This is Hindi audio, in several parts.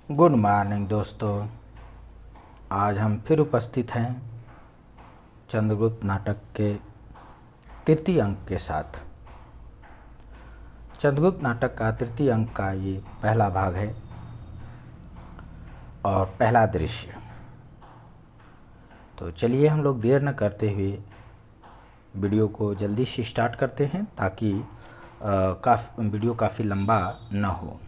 गुड मॉर्निंग दोस्तों। आज हम फिर उपस्थित हैं चंद्रगुप्त नाटक के तृतीय अंक के साथ। चंद्रगुप्त नाटक का तृतीय अंक का ये पहला भाग है और पहला दृश्य। तो चलिए हम लोग देर न करते हुए वीडियो को जल्दी से स्टार्ट करते हैं ताकि वीडियो काफ़ी लंबा न हो।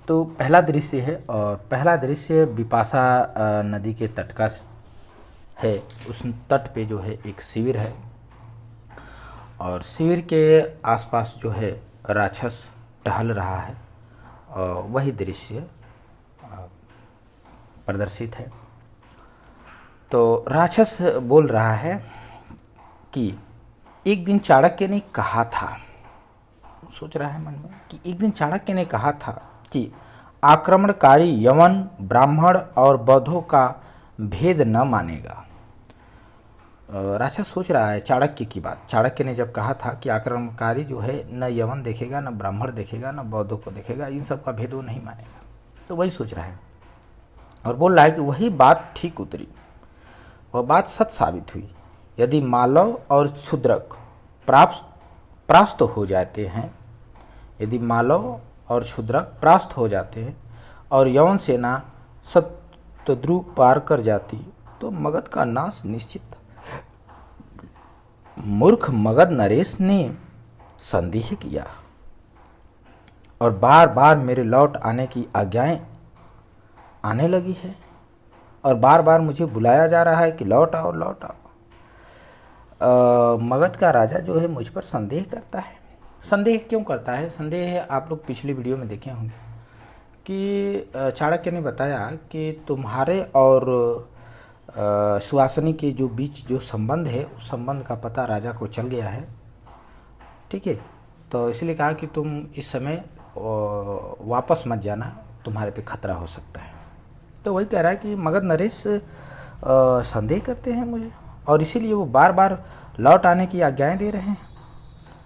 तो पहला दृश्य है और पहला दृश्य बिपाशा नदी के तट का है। उस तट पे जो है एक शिविर है और शिविर के आसपास जो है राक्षस टहल रहा है और वही दृश्य प्रदर्शित है। तो राक्षस बोल रहा है कि एक दिन चाणक्य ने कहा था, सोच रहा है मन में कि एक दिन चाणक्य ने कहा था कि आक्रमणकारी यवन ब्राह्मण और बौद्धों का भेद न मानेगा। राक्षस सोच रहा है चाणक्य की बात। चाणक्य ने जब कहा था कि आक्रमणकारी जो है न यवन देखेगा, न ब्राह्मण देखेगा, न बौद्धों को देखेगा, इन सब का भेद वो नहीं मानेगा। तो वही सोच रहा है और बोल रहा है कि वही बात ठीक उतरी, वह बात सत्य साबित हुई। यदि मालव और शूद्रक परास्त हो जाते हैं, यदि मालव और शूद्रक परास्त हो जाते हैं और यवन सेना शत्रुद्रुप पार कर जाती तो मगध का नाश निश्चित। मूर्ख मगध नरेश ने संदेह किया और बार बार मेरे लौट आने की आज्ञाएं आने लगी है और बार बार मुझे बुलाया जा रहा है कि लौट आओ लौट आओ। मगध का राजा जो है मुझ पर संदेह करता है। संदेह क्यों करता है? संदेह आप लोग पिछली वीडियो में देखे होंगे कि चाणक्य ने बताया कि तुम्हारे और सुहासिनी के जो बीच जो संबंध है उस संबंध का पता राजा को चल गया है। ठीक है, तो इसलिए कहा कि तुम इस समय वापस मत जाना, तुम्हारे पे खतरा हो सकता है। तो वही कह रहा है कि मगध नरेश संदेह करते हैं मुझे और इसीलिए वो बार बार लौट आने की आज्ञाएं दे रहे हैं।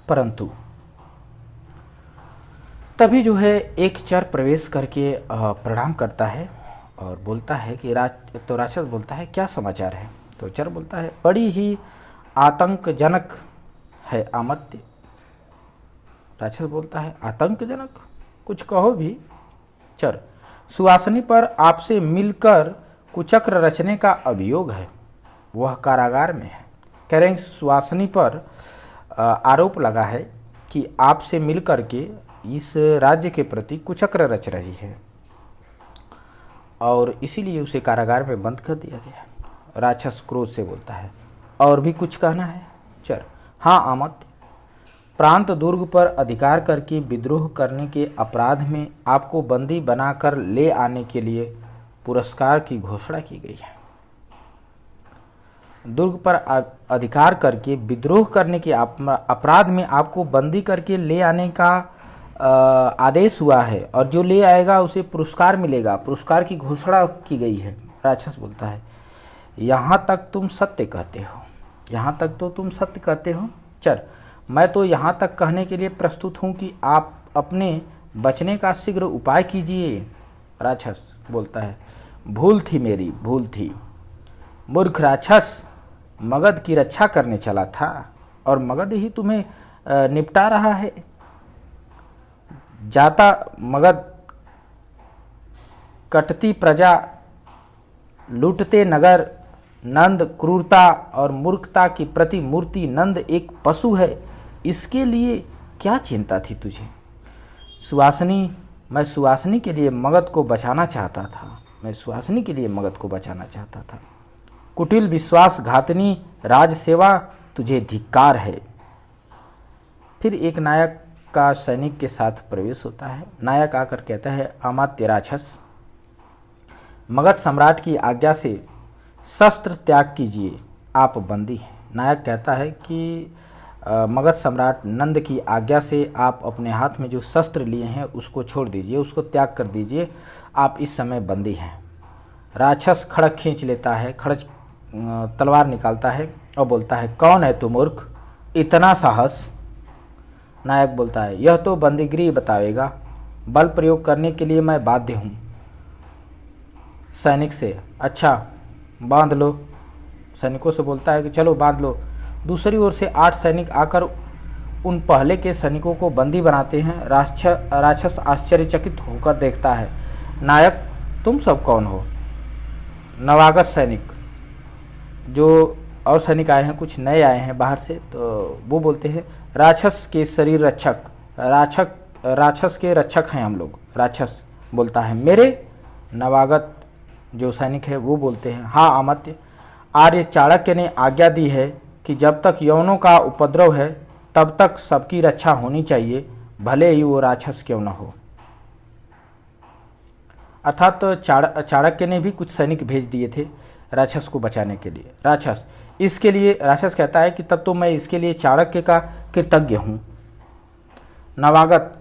परंतु तभी जो है एक चर प्रवेश करके प्रणाम करता है और बोलता है कि तो राक्षस बोलता है क्या समाचार है? तो चर बोलता है बड़ी ही आतंकजनक है आमत्य। राक्षस बोलता है आतंकजनक, कुछ कहो भी। चर सुहासिनी पर आपसे मिलकर कुचक्र रचने का अभियोग है, वह कारागार में है। कह रहे हैं सुहासिनी पर आरोप लगा है कि आपसे मिलकर के इस राज्य के प्रति कुचक्र रच रही है और इसीलिए उसे कारागार में बंद कर दिया गया। राक्षस क्रोध से बोलता है और भी कुछ कहना है? चर हाँ आमत्य, प्रांत दुर्ग पर अधिकार करके विद्रोह करने के अपराध में आपको बंदी बनाकर ले आने के लिए पुरस्कार की घोषणा की गई है। दुर्ग पर अधिकार करके विद्रोह करने के अपराध में आपको बंदी करके ले आने का आदेश हुआ है और जो ले आएगा उसे पुरस्कार मिलेगा, पुरस्कार की घोषणा की गई है। राक्षस बोलता है यहाँ तक तुम सत्य कहते हो, यहाँ तक तो तुम सत्य कहते हो। चर मैं तो यहाँ तक कहने के लिए प्रस्तुत हूँ कि आप अपने बचने का शीघ्र उपाय कीजिए। राक्षस बोलता है भूल थी मेरी, भूल थी। मूर्ख राक्षस, मगध की रक्षा करने चला था और मगध ही तुम्हें निपटा रहा है। जाता मगध, कटती प्रजा, लूटते नगर, नंद क्रूरता और मूर्खता की प्रतिमूर्ति नंद एक पशु है, इसके लिए क्या चिंता थी तुझे? सुहासिनी, मैं सुहासिनी के लिए मगध को बचाना चाहता था, मैं सुहासिनी के लिए मगध को बचाना चाहता था। कुटिल विश्वासघातनी राज सेवा, तुझे धिक्कार है। फिर एक नायक का सैनिक के साथ प्रवेश होता है। नायक आकर कहता है अमात्य राक्षस, मगध सम्राट की आज्ञा से शस्त्र त्याग कीजिए, आप बंदी हैं। नायक कहता है कि मगध सम्राट नंद की आज्ञा से आप अपने हाथ में जो शस्त्र लिए हैं उसको छोड़ दीजिए, उसको त्याग कर दीजिए, आप इस समय बंदी हैं। राक्षस खड़ग खींच लेता है, तलवार निकालता है और बोलता है कौन है तू मूर्ख, इतना साहस? नायक बोलता है यह तो बंदीगिरी बतावेगा। बल प्रयोग करने के लिए मैं बाध्य हूँ। सैनिक से, अच्छा बांध लो। सैनिकों से बोलता है कि चलो बांध लो। दूसरी ओर से 8 सैनिक आकर उन पहले के सैनिकों को बंदी बनाते हैं। राक्षस आश्चर्यचकित होकर देखता है। नायक, तुम सब कौन हो? नवागत सैनिक, जो और सैनिक आए हैं, कुछ नए आए हैं बाहर से, तो वो बोलते हैं राक्षस के शरीर रक्षक, राक्षस के रक्षक हैं हम लोग। राक्षस बोलता है मेरे। नवागत जो सैनिक है वो बोलते हैं हाँ अमात्य, आर्य चाणक्य ने आज्ञा दी है कि जब तक यवनों का उपद्रव है तब तक सबकी रक्षा होनी चाहिए, भले ही वो राक्षस क्यों न हो। अर्थात तो चाणक्य ने भी कुछ सैनिक भेज दिए थे राक्षस को बचाने के लिए। राक्षस इसके लिए, राक्षस कहता है कि तब तो मैं इसके लिए चाणक्य का कृतज्ञ हूँ। नवागत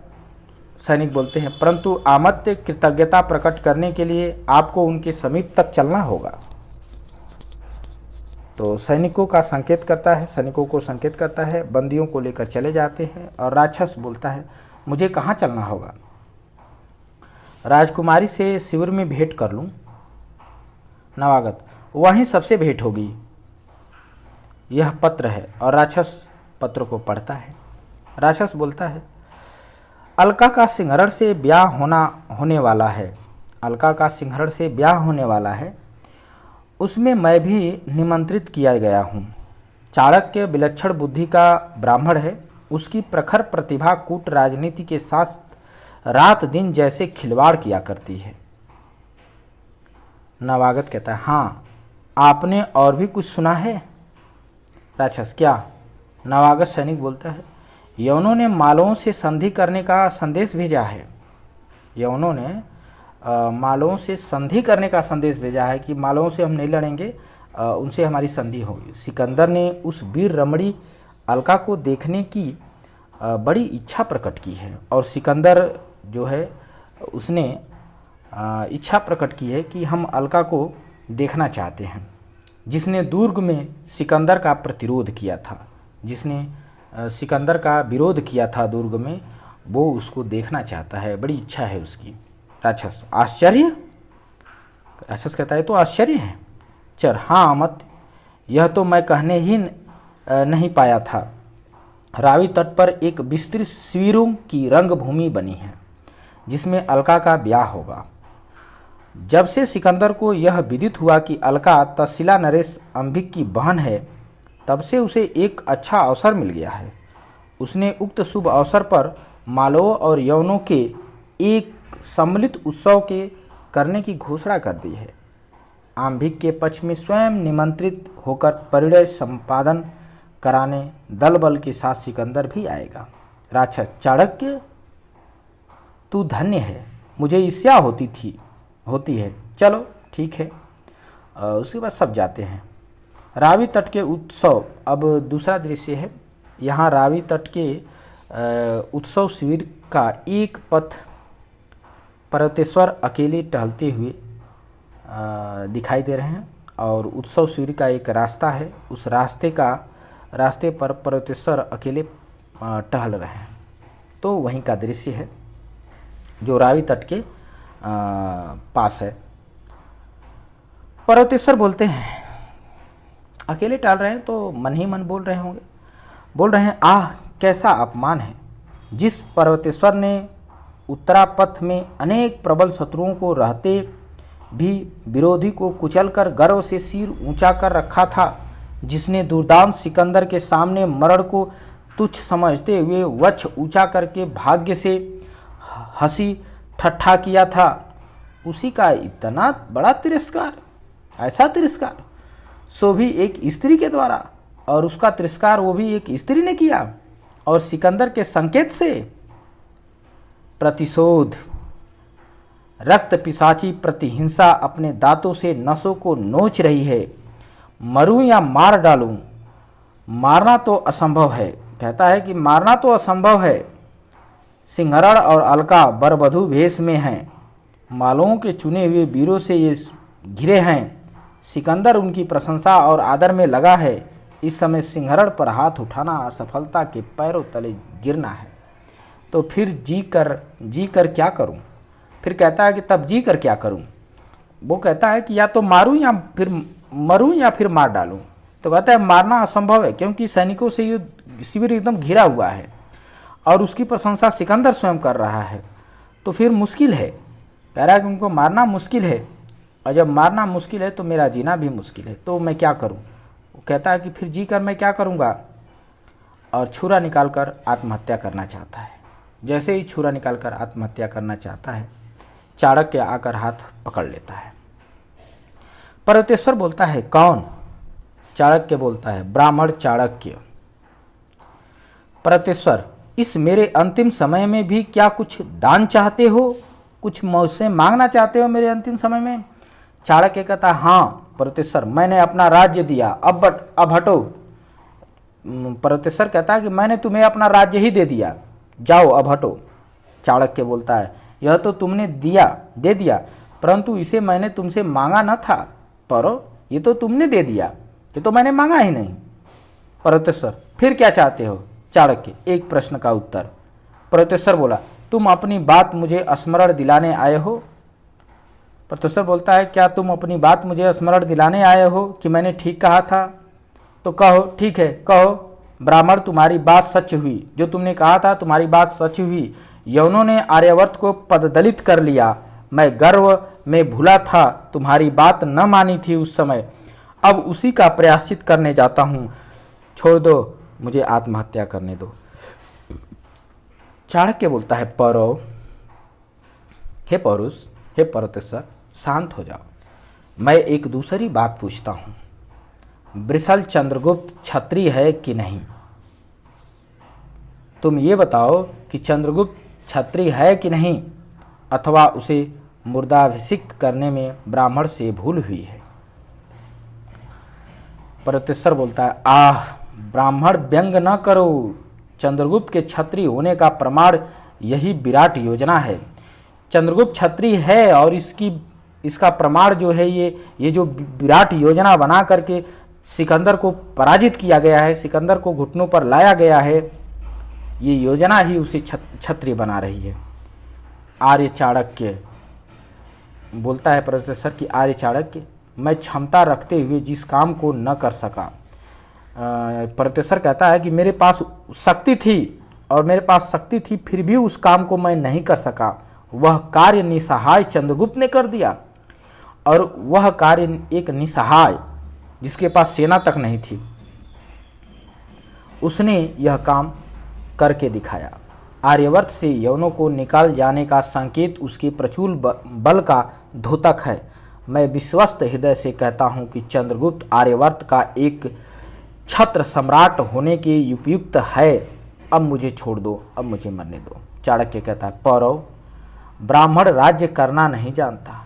सैनिक बोलते हैं परंतु अमात्य, कृतज्ञता प्रकट करने के लिए आपको उनके समीप तक चलना होगा। तो सैनिकों को संकेत करता है, बंदियों को लेकर चले जाते हैं। और राक्षस बोलता है मुझे कहाँ चलना होगा? राजकुमारी से शिविर में भेंट कर लूँ। नवागत, वहीं सबसे भेंट होगी। यह पत्र है। और राक्षस पत्र को पढ़ता है। राक्षस बोलता है अलका का सिंहरण से ब्याह होने वाला है। अलका का सिंहरण से ब्याह होने वाला है, उसमें मैं भी निमंत्रित किया गया हूँ। चाणक्य विलक्षण बुद्धि का ब्राह्मण है। उसकी प्रखर प्रतिभा कूट राजनीति के साथ रात दिन जैसे खिलवाड़ किया करती है। नवागत कहता है हाँ, आपने और भी कुछ सुना है? राक्षस, क्या? नवागत सैनिक बोलता है यवनों ने मालवों से संधि करने का संदेश भेजा है। यवनों ने मालवों से संधि करने का संदेश भेजा है कि मालवों से हम नहीं लड़ेंगे, उनसे हमारी संधि होगी। सिकंदर ने उस वीर रमणी अलका को देखने की बड़ी इच्छा प्रकट की है। और सिकंदर जो है उसने इच्छा प्रकट की है कि हम अलका को देखना चाहते हैं। जिसने दुर्ग में सिकंदर का प्रतिरोध किया था, जिसने सिकंदर का विरोध किया था दुर्ग में, वो उसको देखना चाहता है, बड़ी इच्छा है उसकी। राक्षस, आश्चर्य? राक्षस कहता है तो आश्चर्य है। चर, हाँ अमत, यह तो मैं कहने ही नहीं पाया था। रावी तट पर एक विस्तृत शिविरों की रंगभूमि बनी है जिसमें अलका का ब्याह होगा। जब से सिकंदर को यह विदित हुआ कि अलका तक्षशिला नरेश अंबिक की बहन है, तब से उसे एक अच्छा अवसर मिल गया है। उसने उक्त शुभ अवसर पर मालवों और यवनों के एक सम्मिलित उत्सव के करने की घोषणा कर दी है। अंबिक के पक्ष में स्वयं निमंत्रित होकर परिणय संपादन कराने दल बल के साथ सिकंदर भी आएगा। राक्षस, चाणक्य तू धन्य है, मुझे ईर्ष्या होती है। चलो ठीक है। उसके बाद सब जाते हैं। रावी तट के उत्सव, अब दूसरा दृश्य है। यहाँ रावी तट के उत्सव शिविर का एक पथ पर्वतेश्वर अकेले टहलते हुए दिखाई दे रहे हैं और उत्सव शिविर का एक रास्ता है। उस रास्ते पर पर्वतेश्वर अकेले टहल रहे हैं। तो वहीं का दृश्य है जो रावी तट के पास है। पर्वतेश्वर बोलते हैं, अकेले टहल रहे हैं तो मन ही मन बोल रहे हैं आह कैसा अपमान है। जिस पर्वतेश्वर ने उत्तरापथ में अनेक प्रबल शत्रुओं को रहते भी विरोधी को कुचलकर गर्व से सिर ऊंचा कर रखा था, जिसने दुर्दांत सिकंदर के सामने मरण को तुच्छ समझते हुए वक्ष ऊंचा करके भाग्य से हंसी ठट्ठा किया था, उसी का इतना बड़ा तिरस्कार, ऐसा तिरस्कार, सो भी एक स्त्री के द्वारा, और उसका तिरस्कार वो भी एक स्त्री ने किया, और सिकंदर के संकेत से। प्रतिशोध, रक्त पिशाची प्रतिहिंसा अपने दांतों से नसों को नोच रही है। मरूं या मार डालूं, मारना तो असंभव है। कहता है कि मारना तो असंभव है। सिंहरण और अलका बरबधू भेष में हैं, मालवों के चुने हुए वीरों से ये घिरे हैं। सिकंदर उनकी प्रशंसा और आदर में लगा है। इस समय सिंहरण पर हाथ उठाना असफलता के पैरों तले गिरना है। तो फिर जी कर क्या करूं? फिर कहता है कि तब जी कर क्या करूं? वो कहता है कि या तो मारूं या फिर मरूं या फिर मार डालूं। तो कहता है मारना असंभव है, क्योंकि सैनिकों से ये शिविर एकदम घिरा हुआ है और उसकी प्रशंसा सिकंदर स्वयं कर रहा है, तो फिर मुश्किल है। कह रहा है कि उनको मारना मुश्किल है, और जब मारना मुश्किल है तो मेरा जीना भी मुश्किल है, तो मैं क्या करूं? वो कहता है कि फिर जी कर मैं क्या करूंगा, और छुरा निकालकर आत्महत्या करना चाहता है। जैसे ही छुरा निकालकर आत्महत्या करना चाहता है, चाणक्य आकर हाथ पकड़ लेता है। पर्वतेश्वर बोलता है कौन? चाणक्य बोलता है ब्राह्मण चाणक्य। पर्वतेश्वर, इस मेरे अंतिम समय में भी क्या कुछ दान चाहते हो? कुछ मुझसे मांगना चाहते हो मेरे अंतिम समय में? चाणक्य कहता है हाँ पर्वतेश्वर, मैंने अपना राज्य दिया, अब हटो। पर्वतेश्वर कहता है कि मैंने तुम्हें अपना राज्य ही दे दिया, जाओ अब हटो। चाणक्य बोलता है यह तो तुमने दे दिया, परंतु इसे मैंने तुमसे मांगा न था। पर ये तो तुमने दे दिया, ये तो मैंने मांगा ही नहीं। पर्वतेश्वर, फिर क्या चाहते हो? चाणक्य, एक प्रश्न का उत्तर। पर्वतेश्वर बोला तुम अपनी बात मुझे स्मरण दिलाने आए हो? पर्वतेश्वर बोलता है क्या तुम अपनी बात मुझे स्मरण दिलाने आए हो कि मैंने ठीक कहा था? तो कहो, ठीक है कहो। ब्राह्मण, तुम्हारी बात सच हुई, जो तुमने कहा था तुम्हारी बात सच हुई। यवनों ने आर्यावर्त को पददलित कर लिया, मैं गर्व में भूला था, तुम्हारी बात न मानी थी उस समय, अब उसी का प्रायश्चित करने जाता हूं, छोड़ दो, मुझे आत्महत्या करने दो। चाणक्य बोलता है पौरव, हे पौरुष, हे पर्वतेश्वर, शांत हो जाओ, मैं एक दूसरी बात पूछता हूं, वृषल चंद्रगुप्त क्षत्रिय है कि नहीं? तुम ये बताओ कि चंद्रगुप्त क्षत्रिय है कि नहीं, अथवा उसे मुर्दाभिषिक्त करने में ब्राह्मण से भूल हुई है? पर्वतेश्वर बोलता है आह ब्राह्मण, व्यंग न करो, चंद्रगुप्त के क्षत्रिय होने का प्रमाण यही विराट योजना है। चंद्रगुप्त क्षत्रिय है और इसका प्रमाण जो है ये जो विराट योजना बना करके सिकंदर को पराजित किया गया है, सिकंदर को घुटनों पर लाया गया है, ये योजना ही उसे क्षत्रिय बना रही है। आर्य चाणक्य बोलता है पर्वतेश्वर की आर्य चाणक्य, मैं क्षमता रखते हुए जिस काम को न कर सका। पर्वतेश्वर कहता है कि मेरे पास शक्ति थी फिर भी उस काम को मैं नहीं कर सका। वह कार्य निसहाय चंद्रगुप्त ने कर दिया, और वह कार्य एक निसहाय जिसके पास सेना तक नहीं थी, उसने यह काम करके दिखाया। आर्यावर्त से यवनों को निकाल जाने का संकेत उसके प्रचुर बल का द्योतक है। मैं विश्वस्त हृदय से कहता हूं कि चंद्रगुप्त आर्यावर्त का एक छत्र सम्राट होने के उपयुक्त है। अब मुझे छोड़ दो, अब मुझे मरने दो। चाणक्य कहता है पौरव, ब्राह्मण राज्य करना नहीं जानता।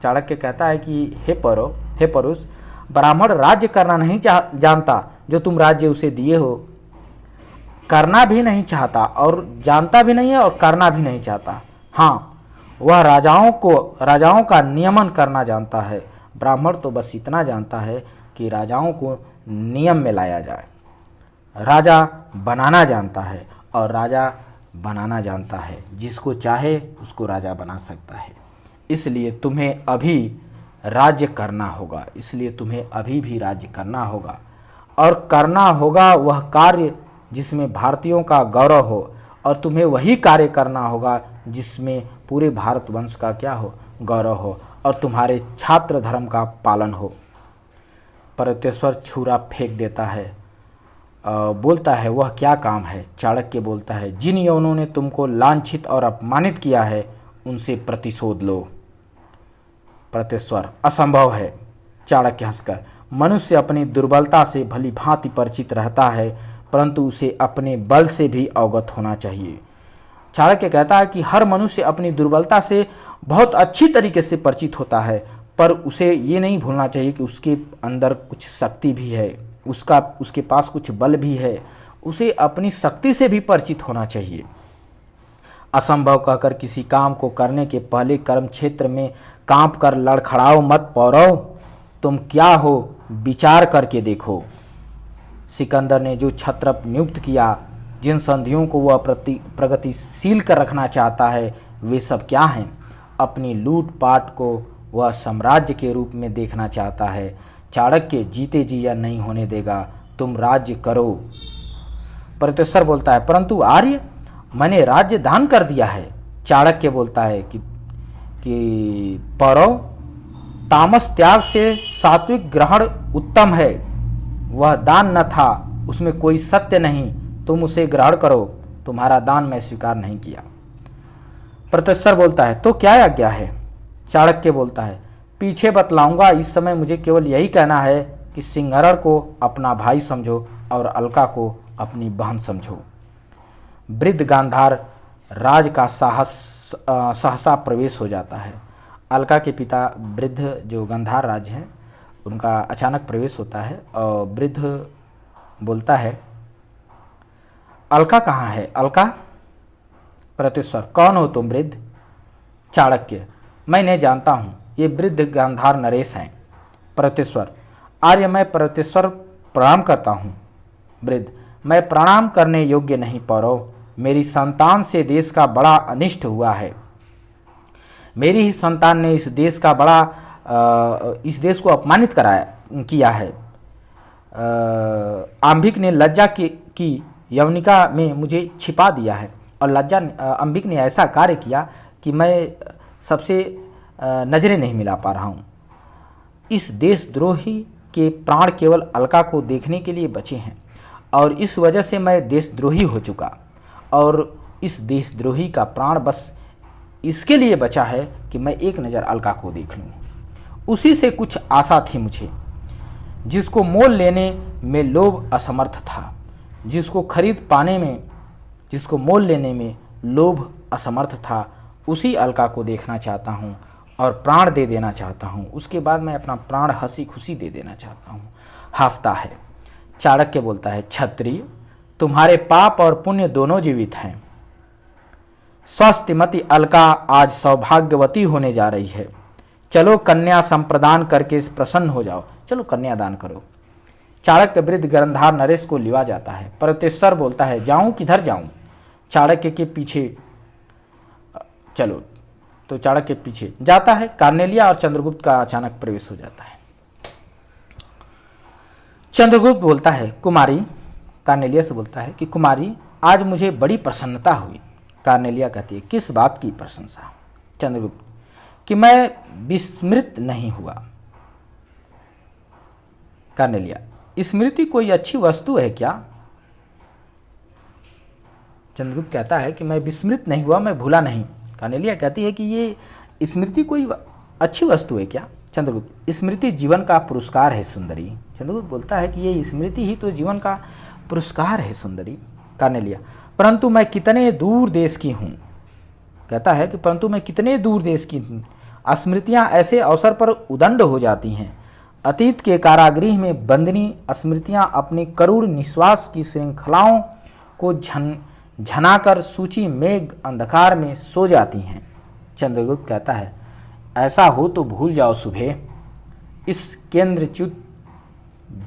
चाणक्य कहता है कि हे पौरव, हे परुष, ब्राह्मण राज्य करना नहीं जानता, जो तुम राज्य उसे दिए हो, करना भी नहीं चाहता, और जानता भी नहीं है और करना भी नहीं चाहता। हाँ, वह राजाओं का नियमन करना जानता है। ब्राह्मण तो बस इतना जानता है कि राजाओं को नियम में लाया जाए। राजा बनाना जानता है, और राजा बनाना जानता है, जिसको चाहे उसको राजा बना सकता है। इसलिए तुम्हें अभी राज्य करना होगा, इसलिए तुम्हें अभी भी राज्य करना होगा, और करना होगा वह कार्य जिसमें भारतीयों का गौरव हो, और तुम्हें वही कार्य करना होगा जिसमें पूरे भारतवंश का क्या हो, गौरव हो, और तुम्हारे छात्र धर्म का पालन हो। पर्वतेश्वर छुरा फेंक देता है, बोलता है वह क्या काम है? चाणक्य बोलता है जिन यवनों ने तुमको लांछित और अपमानित किया है उनसे प्रतिशोध लो। पर्वतेश्वर असंभव है। चाणक्य हंसकर, मनुष्य अपनी दुर्बलता से भली भांति परिचित रहता है, परंतु उसे अपने बल से भी अवगत होना चाहिए। चाणक्य कहता है कि हर मनुष्य अपनी दुर्बलता से बहुत अच्छी तरीके से परिचित होता है, पर उसे ये नहीं भूलना चाहिए कि उसके अंदर कुछ शक्ति भी है, उसके पास कुछ बल भी है। उसे अपनी शक्ति से भी परिचित होना चाहिए। असंभव कहकर किसी काम को करने के पहले कर्म क्षेत्र में कांप कर लड़खड़ाओ मत पौरव, तुम क्या हो विचार करके देखो। सिकंदर ने जो छत्र नियुक्त किया जिन संधियों को वह प्रगतिशील कर रखना चाहता है वे सब क्या हैं? अपनी लूटपाट को वह साम्राज्य के रूप में देखना चाहता है। चाणक्य जीते जी यह नहीं होने देगा, तुम राज्य करो। प्रत्युत्तर बोलता है, परंतु आर्य, मैंने राज्य दान कर दिया है। चाणक्य बोलता है कि पौरव, तामस त्याग से सात्विक ग्रहण उत्तम है। वह दान न था, उसमें कोई सत्य नहीं, तुम उसे ग्रहण करो। तुम्हारा दान मैं स्वीकार नहीं किया। प्रत्युत्तर बोलता है, तो क्या आज्ञा है? चाणक्य बोलता है, पीछे बतलाऊंगा, इस समय मुझे केवल यही कहना है कि सिंहरण को अपना भाई समझो और अलका को अपनी बहन समझो। वृद्ध गांधार राज का सहसा प्रवेश हो जाता है। अलका के पिता वृद्ध जो गांधार राज हैं उनका अचानक प्रवेश होता है और वृद्ध बोलता है, अलका कहाँ है? अलका? प्रत्युत्तर, कौन हो तुम वृद्ध? चाणक्य, मैं इन्हें जानता हूँ, ये वृद्ध गांधार नरेश हैं। प्रत्युत्तर, आर्य, मैं प्रत्युत्तर प्रणाम करता हूँ। वृद्ध, मैं प्रणाम करने योग्य नहीं पौरव, मेरी संतान से देश का बड़ा अनिष्ट हुआ है। मेरी ही संतान ने इस देश को अपमानित किया है। आंभिक ने लज्जा की यवनिका में मुझे छिपा दिया है और अंबिक ने ऐसा कार्य किया कि मैं सबसे नजरें नहीं मिला पा रहा हूँ। इस देशद्रोही के प्राण केवल अलका को देखने के लिए बचे हैं और इस वजह से मैं देशद्रोही हो चुका और इस देशद्रोही का प्राण बस इसके लिए बचा है कि मैं एक नज़र अलका को देख लूँ। उसी से कुछ आशा थी मुझे, जिसको मोल लेने में लोभ असमर्थ था, जिसको मोल लेने में लोभ असमर्थ था, उसी अलका को देखना चाहता हूँ और प्राण दे देना चाहता हूँ। उसके बाद मैं अपना प्राण हंसी खुशी दे देना चाहता हूँ। हाफता है। चाणक्य बोलता है, क्षत्रिय, तुम्हारे पाप और पुण्य दोनों जीवित हैं। स्वस्थमती अलका आज सौभाग्यवती होने जा रही है। चलो कन्या संप्रदान करके प्रसन्न हो जाओ। चलो कन्यादान करो। चाणक्य वृद्ध गांधार नरेश को लिवा जाता है। प्रत्युत्तर बोलता है, जाऊं किधर जाऊं? चाणक्य के पीछे चलो। तो चाणक्य के पीछे जाता है। कार्नेलिया और चंद्रगुप्त का अचानक प्रवेश हो जाता है। चंद्रगुप्त बोलता है, कुमारी, कार्नेलिया से बोलता है कि कुमारी, आज मुझे बड़ी प्रसन्नता हुई। कार्नेलिया कहती है, किस बात की प्रशंसा? चंद्रगुप्त, कि मैं विस्मृत नहीं हुआ। कार्नेलिया, स्मृति कोई अच्छी वस्तु है क्या? चंद्रगुप्त कहता है कि मैं विस्मृत नहीं हुआ, मैं भूला नहीं। कार्नेलिया कहती है कि ये स्मृति कोई अच्छी वस्तु है क्या? चंद्रगुप्त, स्मृति जीवन का पुरस्कार है सुंदरी। चंद्रगुप्त बोलता है कि ये स्मृति ही तो जीवन का पुरस्कार है सुंदरी। कार्नेलिया, परंतु मैं कितने दूर देश की हूँ। कहता है कि परंतु मैं कितने दूर देश की हूँ। स्मृतियाँ ऐसे अवसर पर उदंड हो जाती हैं। अतीत के कारागृह में बंदनी स्मृतियाँ अपनी करुण निश्वास की श्रृंखलाओं को झनाकर सूची मेघ अंधकार में सो जाती हैं। चंद्रगुप्त कहता है, ऐसा हो तो भूल जाओ सुबह, इस केंद्रच्युत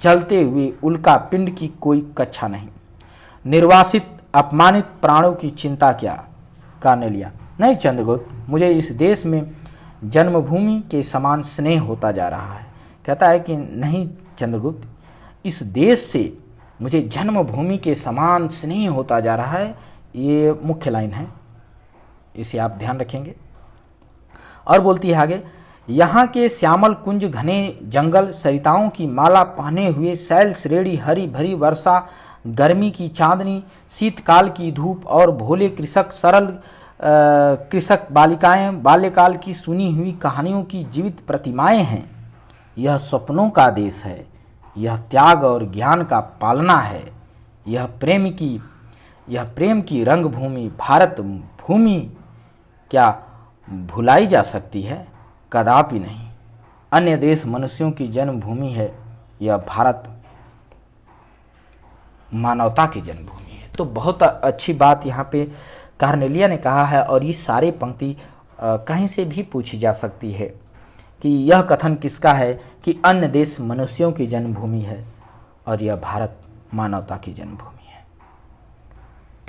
जलते हुए उल्का पिंड की कोई कक्षा नहीं। निर्वासित अपमानित प्राणों की चिंता क्या? कार्नेलिया, नहीं चंद्रगुप्त, मुझे इस देश में जन्मभूमि के समान स्नेह होता जा रहा है। कहता है कि नहीं चंद्रगुप्त, इस देश से मुझे जन्मभूमि के समान स्नेह होता जा रहा है। ये मुख्य लाइन है, इसे आप ध्यान रखेंगे। और बोलती है आगे, यहाँ के श्यामल कुंज, घने जंगल, सरिताओं की माला पहने हुए शैल श्रेणी, हरी भरी वर्षा, गर्मी की चांदनी, शीतकाल की धूप और भोले कृषक बालिकाएं, बाल्यकाल की सुनी हुई कहानियों की जीवित प्रतिमाएं हैं। यह सपनों का देश है, यह त्याग और ज्ञान का पालना है, यह प्रेम की रंगभूमि भारत भूमि क्या भुलाई जा सकती है? कदापि नहीं। अन्य देश मनुष्यों की जन्मभूमि है, यह भारत मानवता की जन्मभूमि है। तो बहुत अच्छी बात यहाँ पे कार्नेलिया ने कहा है और ये सारे पंक्ति कहीं से भी पूछी जा सकती है कि यह कथन किसका है कि अन्य देश मनुष्यों की जन्मभूमि है और यह भारत मानवता की जन्मभूमि है।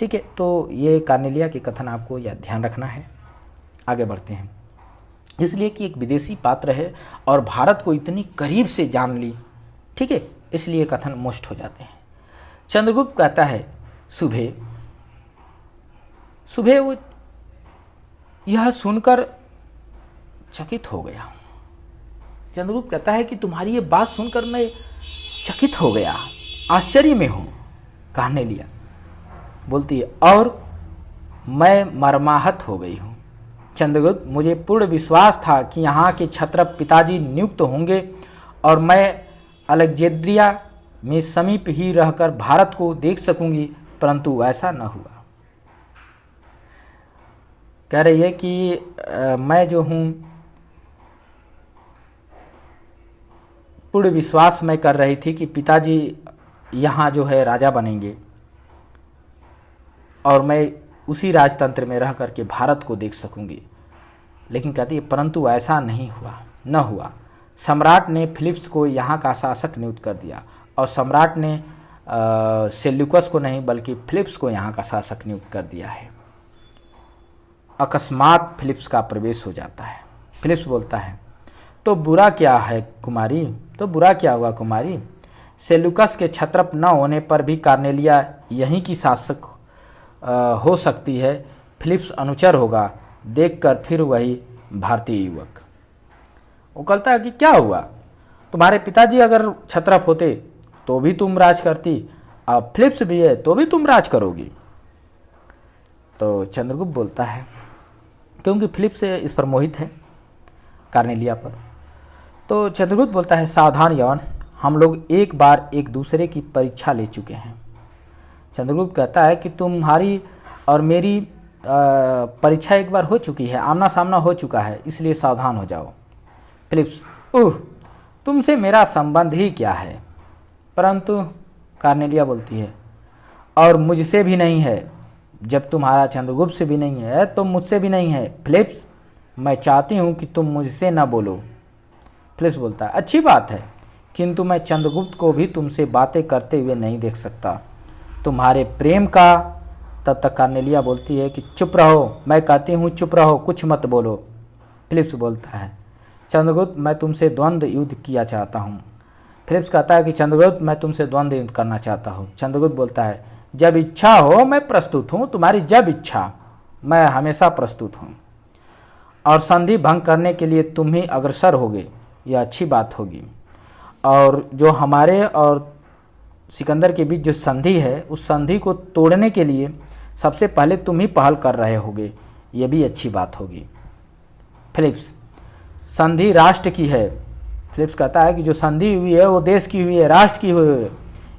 ठीक है, तो ये कार्नेलिया के कथन आपको यह ध्यान रखना है। आगे बढ़ते हैं। इसलिए कि एक विदेशी पात्र है और भारत को इतनी करीब से जान ली, ठीक है, इसलिए कथन मोस्ट हो जाते हैं। चंद्रगुप्त कहता है सुबह वो यह सुनकर चकित हो गया। चंद्रगुप्त कहता है कि तुम्हारी ये बात सुनकर मैं चकित हो गया, आश्चर्य में हूं। कार्नेलिया बोलती है और मैं मर्माहत हो गई हूं। चंद्रगुप्त, मुझे पूर्ण विश्वास था कि यहाँ के क्षत्रप पिताजी नियुक्त होंगे और मैं अलेक्जेंड्रिया में समीप ही रहकर भारत को देख सकूंगी, परंतु ऐसा न हुआ। कह रही है कि मैं जो हूँ पूर्ण विश्वास मैं कर रही थी कि पिताजी यहाँ जो है राजा बनेंगे और मैं उसी राजतंत्र में रह करके भारत को देख सकूंगी, लेकिन कहती है परंतु ऐसा नहीं हुआ, न हुआ। सम्राट ने फिलिप्स को यहाँ का शासक नियुक्त कर दिया और सम्राट ने सेल्यूकस को नहीं बल्कि फिलिप्स को यहाँ का शासक नियुक्त कर दिया है। अकस्मात फिलिप्स का प्रवेश हो जाता है। फिलिप्स बोलता है तो बुरा क्या है कुमारी, तो बुरा क्या हुआ कुमारी। सेल्यूकस के क्षत्रप न होने पर भी कार्नेलिया यहीं की शासक हो सकती है, फिलिप्स अनुचर होगा। देखकर फिर वही भारतीय युवक वो कहता है कि क्या हुआ, तुम्हारे पिताजी अगर क्षत्रप होते तो भी तुम राज करती, अब फिलिप्स भी है तो भी तुम राज करोगी। तो चंद्रगुप्त बोलता है क्योंकि फिलिप्स इस पर मोहित है, कार्नेलिया पर। तो चंद्रगुप्त बोलता है सावधान यवन, हम लोग एक बार एक दूसरे की परीक्षा ले चुके हैं। चंद्रगुप्त कहता है कि तुम्हारी और मेरी परीक्षा एक बार हो चुकी है, आमना सामना हो चुका है, इसलिए सावधान हो जाओ। फिलिप्स, तुमसे मेरा संबंध ही क्या है। परंतु कार्नेलिया बोलती है और मुझसे भी नहीं है, जब तुम्हारा चंद्रगुप्त से भी नहीं है तो मुझसे भी नहीं है। फिलिप्स, मैं चाहती हूँ कि तुम मुझसे न बोलो। फिलिप्स बोलता है अच्छी बात है, किंतु मैं चंद्रगुप्त को भी तुमसे बातें करते हुए नहीं देख सकता, तुम्हारे प्रेम का। तब तक कार्नेलिया बोलती है कि चुप रहो, मैं कहती हूँ चुप रहो, कुछ मत बोलो। फिलिप्स बोलता है चंद्रगुप्त, मैं तुमसे द्वंद्व युद्ध किया चाहता हूँ। फिलिप्स कहता है कि चंद्रगुप्त, मैं तुमसे द्वंद्व युद्ध करना चाहता हूँ। चंद्रगुप्त बोलता है जब इच्छा हो मैं प्रस्तुत हूँ, तुम्हारी जब इच्छा, मैं हमेशा प्रस्तुत हूँ। और संधि भंग करने के लिए तुम ही अग्रसर होगे, यह अच्छी बात होगी। और जो हमारे और सिकंदर के बीच जो संधि है, उस संधि को तोड़ने के लिए सबसे पहले तुम ही पहल कर रहे होगे, यह भी अच्छी बात होगी। फिलिप्स, संधि राष्ट्र की है। फिलिप्स कहता है कि जो संधि हुई है वो देश की हुई है, राष्ट्र की हुई है।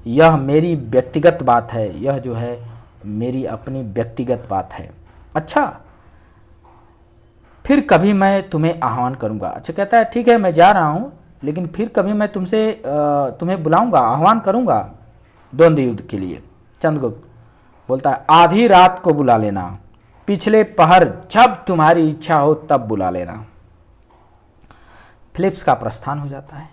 यह मेरी व्यक्तिगत बात है, यह जो है मेरी अपनी व्यक्तिगत बात है। अच्छा, फिर कभी मैं तुम्हें आह्वान करूंगा। अच्छा, कहता है ठीक है मैं जा रहा हूं, लेकिन फिर कभी मैं तुम्हें बुलाऊंगा, आह्वान करूंगा द्वंद्व युद्ध के लिए। चंद्रगुप्त बोलता है आधी रात को बुला लेना, पिछले पहर, जब तुम्हारी इच्छा हो तब बुला लेना। फिलिप्स का प्रस्थान हो जाता है।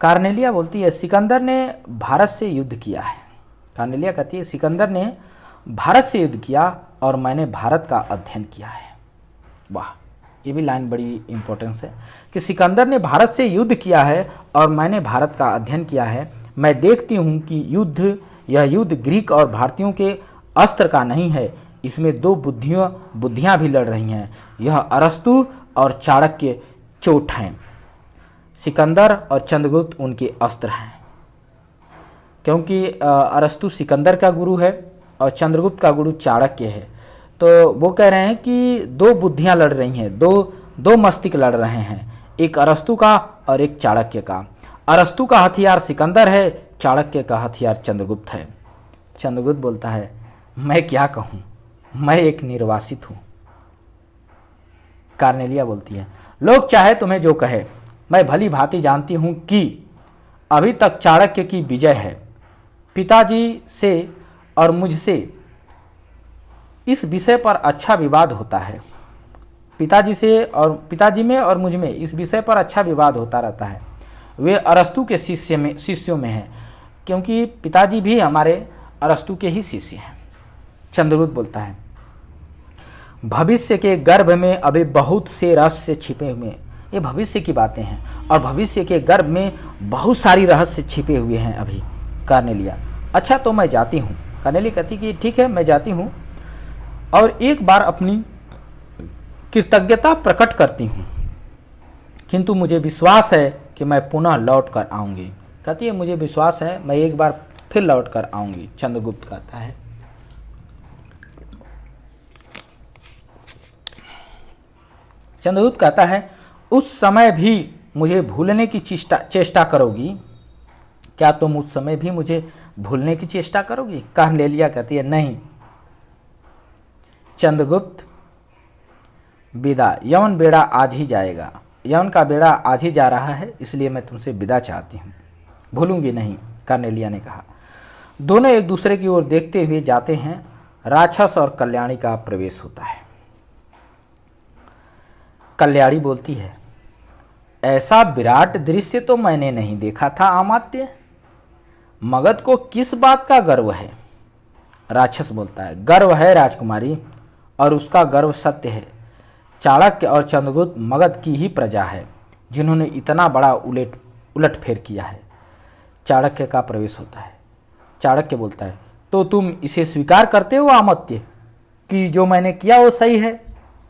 कार्नेलिया बोलती है सिकंदर ने भारत से युद्ध किया है। कार्नेलिया कहती है सिकंदर ने भारत से युद्ध किया और मैंने भारत का अध्ययन किया है। वाह, ये भी लाइन बड़ी इंपॉर्टेंस है कि सिकंदर ने भारत से युद्ध किया है और मैंने भारत का अध्ययन किया है। मैं देखती हूँ कि यह युद्ध ग्रीक और भारतीयों के अस्त्र का नहीं है, इसमें दो बुद्धियाँ भी लड़ रही हैं। यह अरस्तु और चाणक्य चोट हैं, सिकंदर और चंद्रगुप्त उनके अस्त्र हैं। क्योंकि अरस्तु सिकंदर का गुरु है और चंद्रगुप्त का गुरु चाणक्य है, तो वो कह रहे हैं कि दो बुद्धियां लड़ रही हैं, दो मस्तिष्क लड़ रहे हैं, एक अरस्तु का और एक चाणक्य का। अरस्तु का हथियार सिकंदर है, चाणक्य का हथियार चंद्रगुप्त है। चंद्रगुप्त बोलता है मैं क्या कहूँ, मैं एक निर्वासित हूँ। कार्नेलिया बोलती है लोग चाहे तुम्हें जो कहे, मैं भली भांति जानती हूँ कि अभी तक चाणक्य की विजय है। पिताजी से और मुझसे इस विषय पर अच्छा विवाद होता है। पिताजी में और मुझ में इस विषय पर अच्छा विवाद होता रहता है। वे अरस्तु के शिष्यों में हैं, क्योंकि पिताजी भी हमारे अरस्तु के ही शिष्य हैं। चंद्रगुप्त बोलता है, भविष्य के गर्भ में अभी बहुत से रहस्य छिपे हुए हैं। ये भविष्य की बातें हैं और भविष्य के गर्भ में बहुत सारी रहस्य छिपे हुए हैं अभी। कार्नेलिया, अच्छा तो मैं जाती हूँ। कार्नेलिया कहती कि ठीक है मैं जाती हूँ और एक बार अपनी कृतज्ञता प्रकट करती हूँ, किंतु मुझे विश्वास है कि मैं पुनः लौट कर आऊँगी। कहती है मुझे विश्वास है मैं एक बार फिर लौट कर आऊँगी। चंद्रगुप्त कहता है, चंद्रगुप्त कहता है उस समय भी मुझे भूलने की चेष्टा करोगी? क्या तुम उस समय भी मुझे भूलने की चेष्टा करोगी? कार्नेलिया कहती है नहीं। चंद्रगुप्त, विदा, यवन बेड़ा आज ही जाएगा, यवन का बेड़ा आज ही जा रहा है, इसलिए मैं तुमसे विदा चाहती हूँ, भूलूंगी नहीं। कार्नेलिया ने कहा। दोनों एक दूसरे की ओर देखते हुए जाते हैं। राक्षस और कल्याणी का प्रवेश होता है। कल्याणी बोलती है, ऐसा विराट दृश्य तो मैंने नहीं देखा था अमात्य, मगध को किस बात का गर्व है? राक्षस बोलता है, गर्व है राजकुमारी, और उसका गर्व सत्य है। चाणक्य और चंद्रगुप्त मगध की ही प्रजा है जिन्होंने इतना बड़ा उलटफेर किया है। चाणक्य का प्रवेश होता है। चाणक्य बोलता है, तो तुम इसे स्वीकार करते हो अमात्य कि जो मैंने किया वो सही है?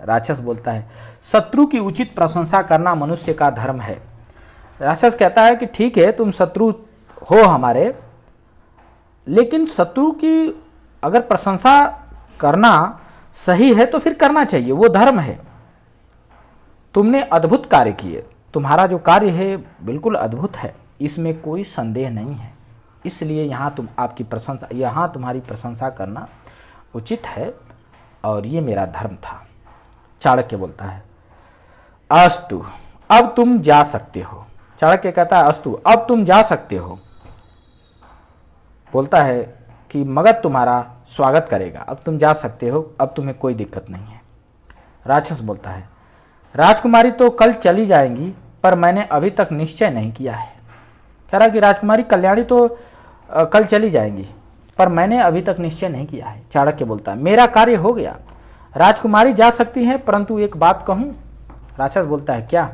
राक्षस बोलता है, शत्रु की उचित प्रशंसा करना मनुष्य का धर्म है। राक्षस कहता है कि ठीक है तुम शत्रु हो हमारे, लेकिन शत्रु की अगर प्रशंसा करना सही है तो फिर करना चाहिए, वो धर्म है। तुमने अद्भुत कार्य किए, तुम्हारा जो कार्य है बिल्कुल अद्भुत है, इसमें कोई संदेह नहीं है, इसलिए यहाँ तुम्हारी प्रशंसा करना उचित है और ये मेरा धर्म था। चाणक्य बोलता है, अस्तु अब तुम जा सकते हो। चाणक्य कहता है, अस्तु अब तुम जा सकते हो। बोलता है कि मगध तुम्हारा स्वागत करेगा, अब तुम जा सकते हो, अब तुम्हें कोई दिक्कत नहीं है। राक्षस बोलता है, राजकुमारी तो कल चली जाएंगी, पर मैंने अभी तक निश्चय नहीं किया है। कह रहा कि राजकुमारी कल्याणी तो कल चली जाएंगी, पर मैंने अभी तक निश्चय नहीं किया है। चाणक्य बोलता है, मेरा कार्य हो गया, राजकुमारी जा सकती हैं, परंतु एक बात कहूं? राक्षस बोलता है, क्या?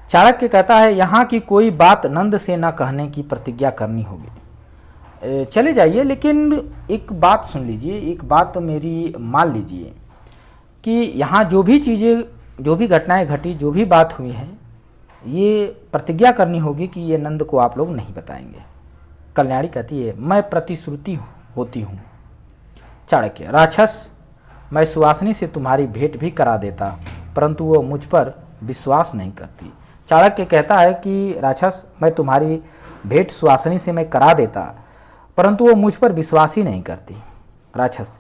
चाणक्य कहता है, यहाँ की कोई बात नंद से न कहने की प्रतिज्ञा करनी होगी। चले जाइए, लेकिन एक बात सुन लीजिए, एक बात तो मेरी मान लीजिए कि यहाँ जो भी चीज़ें, जो भी घटनाएं घटी, जो भी बात हुई है, ये प्रतिज्ञा करनी होगी कि ये नंद को आप लोग नहीं बताएंगे। कल्याणी कहती है, मैं प्रतिश्रुति होती हूँ। चाणक्य, राक्षस, मैं सुवासिनी से तुम्हारी भेंट भी करा देता, परंतु वो मुझ पर विश्वास नहीं करती। चाणक्य कहता है कि राक्षस, मैं तुम्हारी भेंट सुवासिनी से मैं करा देता, परंतु वो मुझ पर विश्वास ही नहीं करती। राक्षस,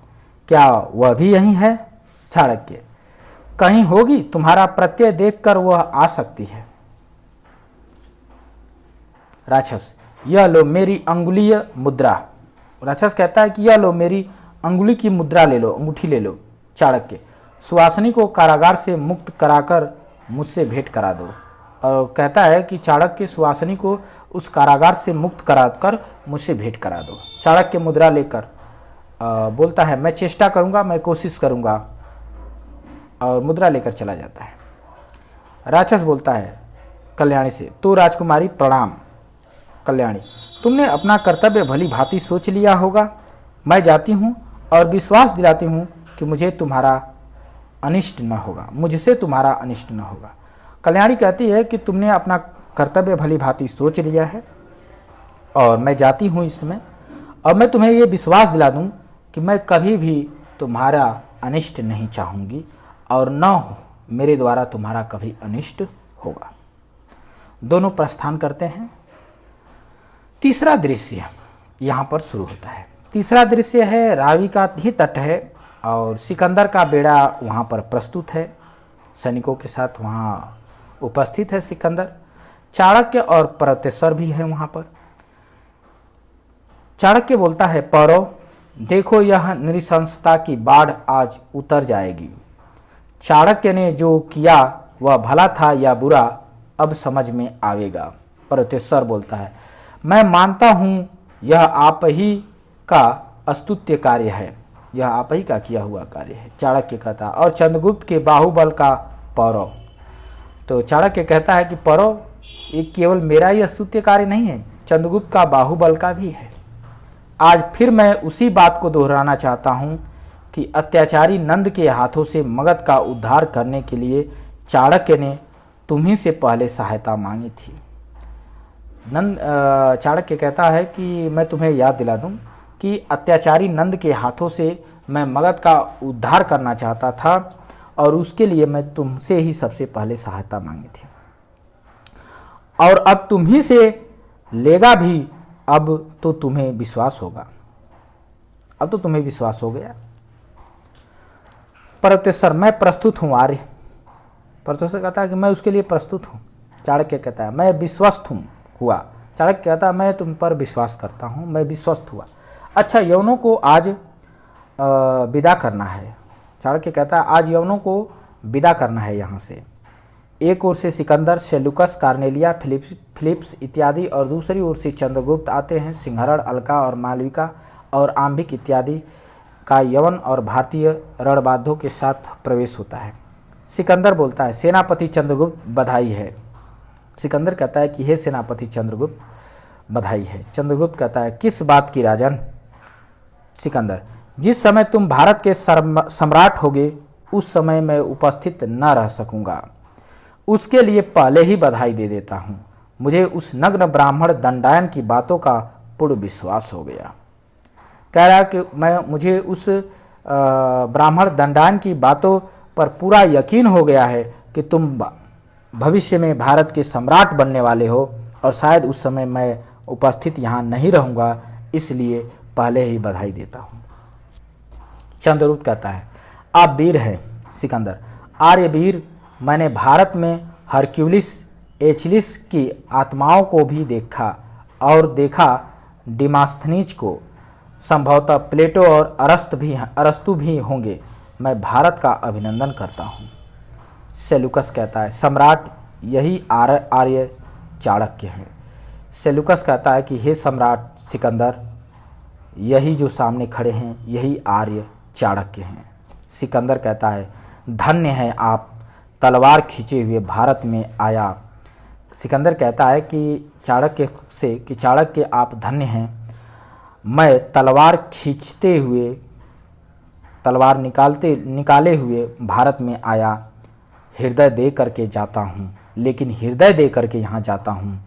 क्या वह भी यहीं है? चाणक्य, कहीं होगी, तुम्हारा प्रत्यय देखकर वह आ सकती है। राक्षस, यह लो मेरी अंगुलीय मुद्रा। राक्षस कहता है कि यह लो मेरी अंगुली की मुद्रा ले लो, अंगूठी ले लो। चाणक्य, सुवासिनी को कारागार से मुक्त कराकर मुझसे भेंट करा दो। और कहता है कि चाणक्य सुवासिनी को उस कारागार से मुक्त कराकर मुझसे भेंट करा दो। चाणक्य मुद्रा लेकर बोलता है, मैं चेष्टा करूंगा, मैं कोशिश करूंगा, और मुद्रा लेकर चला जाता है। राक्षस बोलता है कल्याणी से, तो राजकुमारी प्रणाम। कल्याणी, तुमने अपना कर्तव्य भली भांति सोच लिया होगा। मैं जाती हूँ और विश्वास दिलाती हूँ कि मुझसे तुम्हारा अनिष्ट न होगा। कल्याणी कहती है कि तुमने अपना कर्तव्य भली भांति सोच लिया है और मैं जाती हूँ इसमें, और मैं तुम्हें ये विश्वास दिला दूँ कि मैं कभी भी तुम्हारा अनिष्ट नहीं चाहूँगी और न हो मेरे द्वारा तुम्हारा कभी अनिष्ट होगा। दोनों प्रस्थान करते हैं। तीसरा दृश्य यहाँ पर शुरू होता है। तीसरा दृश्य है, रावी का ही तट है और सिकंदर का बेड़ा वहाँ पर प्रस्तुत है, सैनिकों के साथ वहाँ उपस्थित है सिकंदर। चाणक्य और परतेश्वर भी है वहाँ पर। चाणक्य बोलता है, पौरव देखो, यह नृशंसता की बाढ़ आज उतर जाएगी। चाणक्य ने जो किया वह भला था या बुरा, अब समझ में आवेगा। परतेश्वर बोलता है, मैं मानता हूँ यह आप ही का अस्तुत्य कार्य है, यह आप ही का किया हुआ कार्य है, चाणक्य कहता। और चंद्रगुप्त के बाहुबल का पौरव, तो चाणक्य कहता है कि पौरव ये केवल मेरा ही अस्तुत्य कार्य नहीं है, चंद्रगुप्त का बाहुबल का भी है। आज फिर मैं उसी बात को दोहराना चाहता हूँ कि अत्याचारी नंद के हाथों से मगध का उद्धार करने के लिए चाणक्य ने तुम्ही से पहले सहायता मांगी थी। चाणक्य कहता है कि मैं तुम्हें याद दिला दूं कि अत्याचारी नंद के हाथों से मैं मगध का उद्धार करना चाहता था और उसके लिए मैं तुमसे ही सबसे पहले सहायता मांगी थी, और अब तुम ही से लेगा भी, अब तो तुम्हें विश्वास होगा, अब तो तुम्हें विश्वास हो गया। प्रत्युत्तर मैं प्रस्तुत हूँ आर्य। प्रत्युत्तर कहता है कि मैं उसके लिए प्रस्तुत हूँ। चाणक्य कहता है मैं विश्वस्त हुआ। चाणक्य कहता है मैं तुम पर विश्वास करता हूँ, मैं विश्वस्त हुआ। अच्छा, यवनों को आज विदा करना है। चाणक्य कहता है आज यवनों को विदा करना है यहाँ से। एक ओर से सिकंदर, सेल्यूकस, कार्नेलिया, फिलिप्स इत्यादि, और दूसरी ओर से चंद्रगुप्त आते हैं। सिंहरण, अलका और मालविका और आम्भिक इत्यादि का यवन और भारतीय रणबाद्धों के साथ प्रवेश होता है। सिकंदर बोलता है सेनापति चंद्रगुप्त बधाई है। सिकंदर कहता है कि हे सेनापति चंद्रगुप्त बधाई है। चंद्रगुप्त कहता है किस बात की राजन? सिकंदर जिस समय तुम भारत के सम्राट होगे उस समय मैं उपस्थित न रह सकूंगा, उसके लिए पहले ही बधाई दे देता हूँ। मुझे उस नग्न ब्राह्मण दंडायन की बातों का पूर्ण विश्वास हो गया। कह रहा है कि मुझे उस ब्राह्मण दंडायन की बातों पर पूरा यकीन हो गया है कि तुम भविष्य में भारत के सम्राट बनने वाले हो, और शायद उस समय मैं उपस्थित यहाँ नहीं रहूँगा, इसलिए पहले ही बधाई देता हूँ। चंद्रगुप्त कहता है आप वीर हैं। सिकंदर आर्य वीर, मैंने भारत में हरक्यूलिस, एचलिस की आत्माओं को भी देखा, और देखा डिमास्थनीज को, संभवतः प्लेटो और अरस्तु भी होंगे। मैं भारत का अभिनंदन करता हूँ। सेल्यूकस कहता है सम्राट यही आर्य चाणक्य है। सेल्यूकस कहता है कि हे सम्राट सिकंदर, यही जो सामने खड़े हैं यही आर्य चाणक्य हैं। सिकंदर कहता है धन्य है आप, तलवार खींचे हुए भारत में आया। सिकंदर कहता है कि चाणक्य आप धन्य हैं, मैं तलवार खींचते हुए, तलवार निकाले हुए भारत में आया। हृदय दे करके जाता हूँ, लेकिन हृदय दे करके यहाँ जाता हूँ।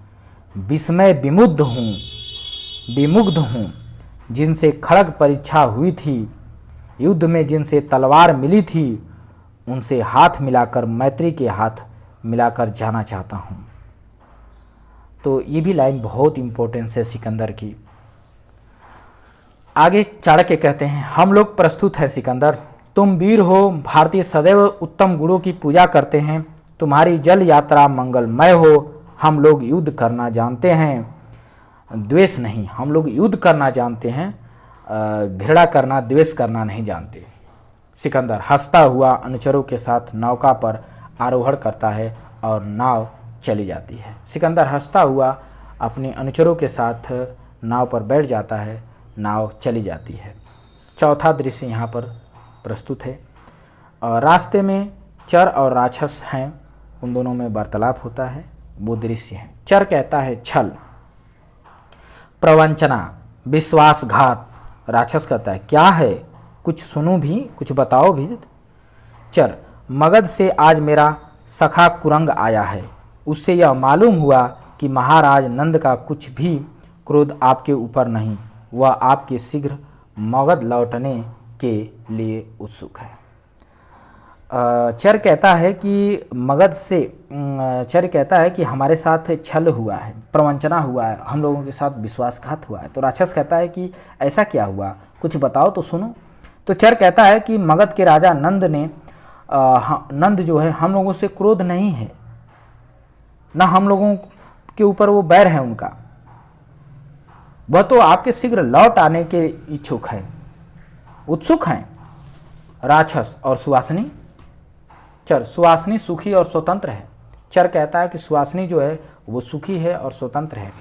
विस्मय विमुग्ध हूँ, जिनसे खड़ग परीक्षा हुई थी, युद्ध में जिनसे तलवार मिली थी, उनसे हाथ मिलाकर, मैत्री के हाथ मिलाकर जाना चाहता हूँ। तो ये भी लाइन बहुत इम्पोर्टेंस है सिकंदर की। आगे चाणक्य कहते हैं हम लोग प्रस्तुत हैं सिकंदर, तुम वीर हो, भारतीय सदैव उत्तम गुणों की पूजा करते हैं, तुम्हारी जल यात्रा मंगलमय हो। हम लोग युद्ध करना जानते हैं, द्वेष नहीं। हम लोग युद्ध करना जानते हैं, घृणा करना, द्वेष करना नहीं जानते। सिकंदर हंसता हुआ अनुचरों के साथ नौका पर आरोहण करता है और नाव चली जाती है। सिकंदर हंसता हुआ अपने अनुचरों के साथ नाव पर बैठ जाता है, नाव चली जाती है। चौथा दृश्य यहाँ पर प्रस्तुत है। रास्ते में चर और राक्षस हैं, उन दोनों में वार्तालाप होता है, वो दृश्य है। चर कहता है छल, प्रवंचना, विश्वासघात। राक्षस कहता है क्या है, कुछ सुनूं भी, कुछ बताओ भी। चर मगध से आज मेरा सखा कुरंग आया है, उससे यह मालूम हुआ कि महाराज नंद का कुछ भी क्रोध आपके ऊपर नहीं, वह आपके शीघ्र मगध लौटने के लिए उत्सुक है। चर कहता है कि चर कहता है कि हमारे साथ छल हुआ है, प्रवंचना हुआ है, हम लोगों के साथ विश्वासघात हुआ है। तो राक्षस कहता है कि ऐसा क्या हुआ, कुछ बताओ तो सुनो। तो चर कहता है कि मगध के राजा नंद ने नंद जो है हम लोगों से क्रोध नहीं है, ना हम लोगों के ऊपर वो बैर है उनका, वह तो आपके शीघ्र लौट आने के इच्छुक है, उत्सुक हैं। राक्षस और सुवासिनी, चर सुवासिनी सुखी और स्वतंत्र है। चर कहता है कि सुवासिनी जो है वो सुखी है और स्वतंत्र है।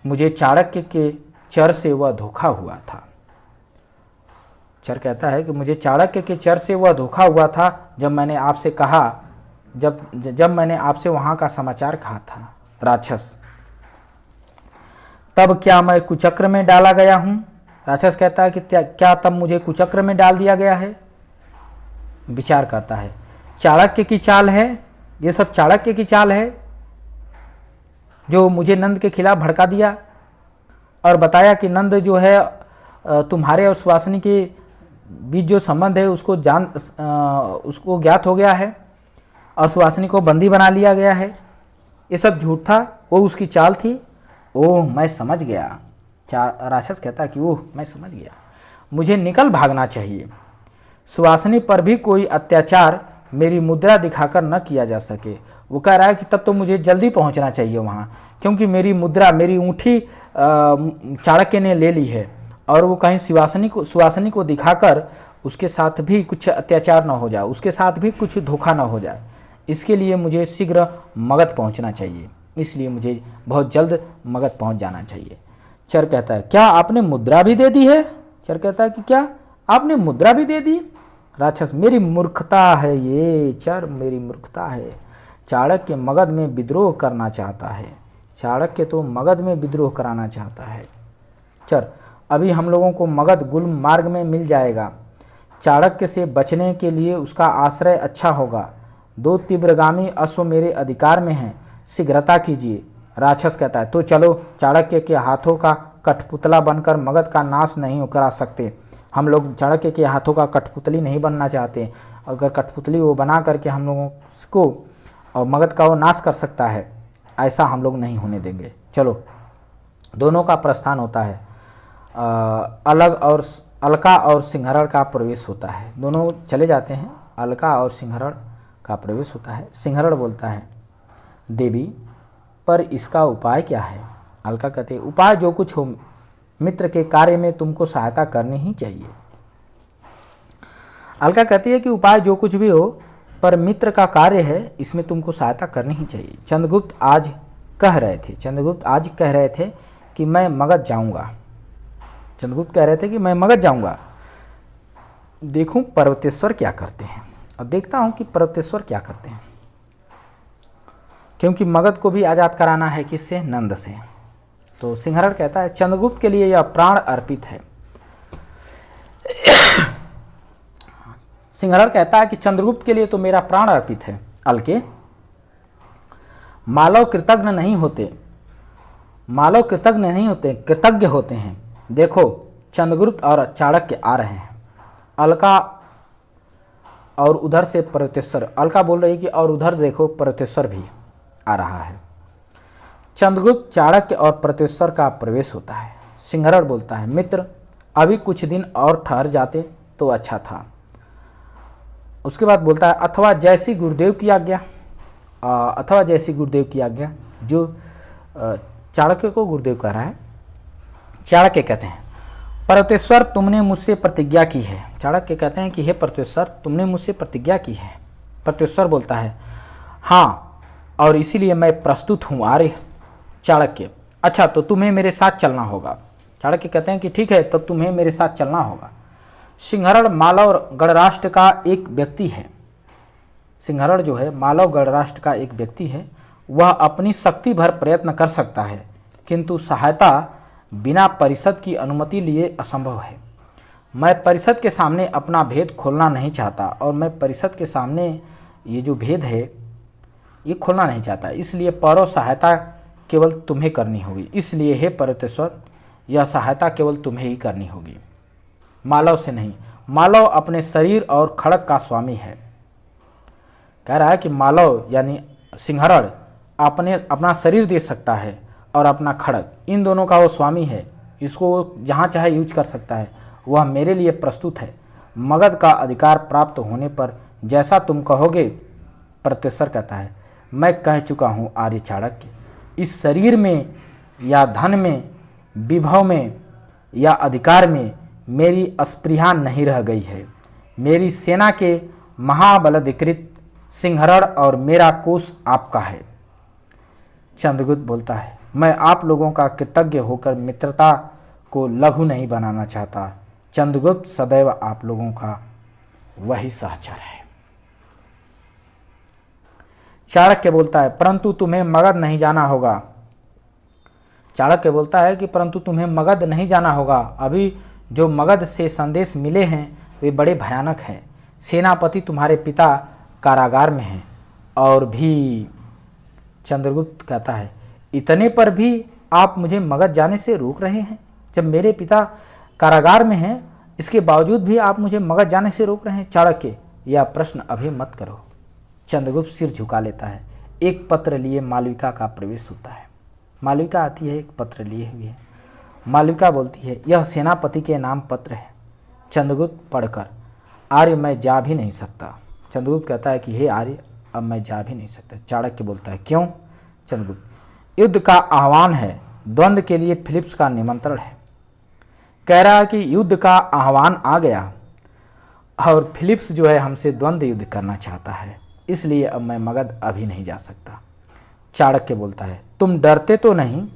मुझे चाणक्य के चर से वह धोखा हुआ था। चर कहता है कि मुझे चाणक्य के चर से वह धोखा हुआ था जब मैंने आपसे कहा, जब मैंने आपसे वहां का समाचार कहा था। राक्षस, तब क्या मैं कुचक्र में डाला गया हूं? राक्षस कहता है कि क्या तब मुझे कुचक्र में डाल दिया गया है? विचार करता है, चाणक्य की चाल है, ये सब चाणक्य की चाल है जो मुझे नंद के खिलाफ भड़का दिया और बताया कि नंद जो है तुम्हारे और सुवासिनी के बीच जो संबंध है उसको ज्ञात हो गया है और सुवासिनी को बंदी बना लिया गया है। ये सब झूठ था, वो उसकी चाल थी। ओह, मैं समझ गया। राक्षस कहता कि ओह, मैं समझ गया, मुझे निकल भागना चाहिए। सुवासिनी पर भी कोई अत्याचार मेरी मुद्रा दिखाकर न किया जा सके। वो कह रहा है कि तब तो मुझे जल्दी पहुंचना चाहिए वहाँ, क्योंकि मेरी मुद्रा, मेरी ऊँठी चाणक्य ने ले ली है और वो कहीं सुवासिनी को दिखाकर उसके साथ भी कुछ अत्याचार न हो जाए, उसके साथ भी कुछ धोखा न हो जाए। इसके लिए मुझे शीघ्र मगध पहुंचना चाहिए, इसलिए मुझे बहुत जल्द मगध पहुंच जाना चाहिए। चर कहता है, क्या आपने मुद्रा भी दे दी है? चर कहता है कि क्या आपने मुद्रा भी दे दी? राक्षस, मेरी मूर्खता है ये चर, मेरी मूर्खता है। चाणक्य मगध में विद्रोह करना चाहता है, चाणक्य तो मगध में विद्रोह कराना चाहता है। चर, अभी हम लोगों को मगध गुल्म मार्ग में मिल जाएगा। चाणक्य से बचने के लिए उसका आश्रय अच्छा होगा। 2 तीव्रगामी अश्व मेरे अधिकार में हैं, शीघ्रता कीजिए। राक्षस कहता है, तो चलो, चाणक्य के हाथों का कठपुतला बनकर मगध का नाश नहीं करा सकते। हम लोग चाणक्य के हाथों का कठपुतली नहीं बनना चाहते। अगर कठपुतली वो बना करके हम लोगों को और मगध का वो नाश कर सकता है, ऐसा हम लोग नहीं होने देंगे। चलो, दोनों का प्रस्थान होता है। अलका और सिंहरण का प्रवेश होता है। दोनों चले जाते हैं, अलका और सिंहरण का प्रवेश होता है। सिंहरण बोलता है, देवी, पर इसका उपाय क्या है? अलका कहते, उपाय जो कुछ हो, मित्र के कार्य में तुमको सहायता करनी ही चाहिए। अलका कहती है कि उपाय जो कुछ भी हो, पर मित्र का कार्य है, इसमें तुमको सहायता करनी ही चाहिए। चंद्रगुप्त आज कह रहे थे कि मैं मगध जाऊंगा। चंद्रगुप्त कह रहे थे कि मैं मगध जाऊंगा, देखूं पर्वतेश्वर क्या करते हैं, और देखता हूं कि पर्वतेश्वर क्या करते हैं, क्योंकि मगध को भी आज़ाद कराना है किससे? नंद से। तो सिंहरण कहता है, चंद्रगुप्त के लिए यह प्राण अर्पित है। सिंहरण कहता है कि चंद्रगुप्त के लिए तो मेरा प्राण अर्पित है। अलके, मालव कृतज्ञ नहीं होते, कृतज्ञ होते हैं। देखो, चंद्रगुप्त और चाणक्य आ रहे हैं। अलका और उधर से पर्वतेश्वर, अलका बोल रही कि और उधर देखो, पर्वतेश्वर भी आ रहा है। चंद्रगुप्त, चाणक्य और पर्वतेश्वर का प्रवेश होता है। सिंहरण बोलता है, मित्र, अभी कुछ दिन और ठहर जाते तो अच्छा था। उसके बाद बोलता है, अथवा जैसी गुरुदेव की आज्ञा, जो चाणक्य को गुरुदेव कह रहा है। चाणक्य कहते हैं, पर्वतेश्वर, तुमने मुझसे प्रतिज्ञा की है। चाणक्य कहते हैं कि हे पर्वतेश्वर, तुमने मुझसे प्रतिज्ञा की है। पर्वतेश्वर बोलता है, हाँ, और इसीलिए मैं प्रस्तुत हूँ। आर्य। चाणक्य, अच्छा, तो तुम्हें मेरे साथ चलना होगा। चाणक्य कहते हैं कि ठीक है, तब तुम्हें मेरे साथ चलना होगा। सिंहरण मालव गणराष्ट्र का एक व्यक्ति है। सिंहरण जो है मालव गणराष्ट्र का एक व्यक्ति है। वह अपनी शक्ति भर प्रयत्न कर सकता है, किंतु सहायता बिना परिषद की अनुमति लिए असंभव है। मैं परिषद के सामने अपना भेद खोलना नहीं चाहता, और मैं परिषद के सामने ये जो भेद है ये खोलना नहीं चाहता, इसलिए पौरव सहायता केवल तुम्हें करनी होगी। इसलिए हे पर्वतेश्वर, यह सहायता केवल तुम्हें ही करनी होगी, मालव से नहीं। मालव अपने शरीर और खड़ग का स्वामी है। कह रहा है कि मालव यानी सिंहरण अपना शरीर दे सकता है और अपना खड़ग, इन दोनों का वो स्वामी है। इसको जहाँ चाहे यूज कर सकता है। वह मेरे लिए प्रस्तुत है। मगध का अधिकार प्राप्त होने पर जैसा तुम कहोगे। पर्वतेश्वर कहता है, मैं कह चुका हूँ आर्य चाणक्य, इस शरीर में या धन में, विभव में या अधिकार में मेरी अस्पृहा नहीं रह गई है। मेरी सेना के महाबलाधिकृत सिंहरण और मेरा कोष आपका है। चंद्रगुप्त बोलता है, मैं आप लोगों का कृतज्ञ होकर मित्रता को लघु नहीं बनाना चाहता। चंद्रगुप्त सदैव आप लोगों का वही सहचर है। चाणक्य बोलता है परंतु तुम्हें मगध नहीं जाना होगा। चाणक्य बोलता है कि परंतु तुम्हें मगध नहीं जाना होगा। अभी जो मगध से संदेश मिले हैं वे बड़े भयानक हैं। सेनापति तुम्हारे पिता कारागार में हैं। और भी चंद्रगुप्त कहता है इतने पर भी आप मुझे मगध जाने से रोक रहे हैं। जब मेरे पिता कारागार में हैं इसके बावजूद भी आप मुझे मगध जाने से रोक रहे हैं। चाणक्य यह प्रश्न अभी मत करो। चंद्रगुप्त सिर झुका लेता है। एक पत्र लिए मालविका का प्रवेश होता है। मालविका आती है, एक पत्र लिए हुए है। मालविका बोलती है यह सेनापति के नाम पत्र है। चंद्रगुप्त पढ़कर आर्य मैं जा भी नहीं सकता। चंद्रगुप्त कहता है कि हे आर्य अब मैं जा भी नहीं सकता। चाणक्य बोलता है क्यों? चंद्रगुप्त युद्ध का आह्वान है, द्वंद्व के लिए फिलिप्स का निमंत्रण है। कह रहा है कि युद्ध का आह्वान आ गया और फिलिप्स जो है हमसे द्वंद्व युद्ध करना चाहता है, इसलिए अब मैं मगध अभी नहीं जा सकता। चाणक्य बोलता है तुम डरते तो नहीं?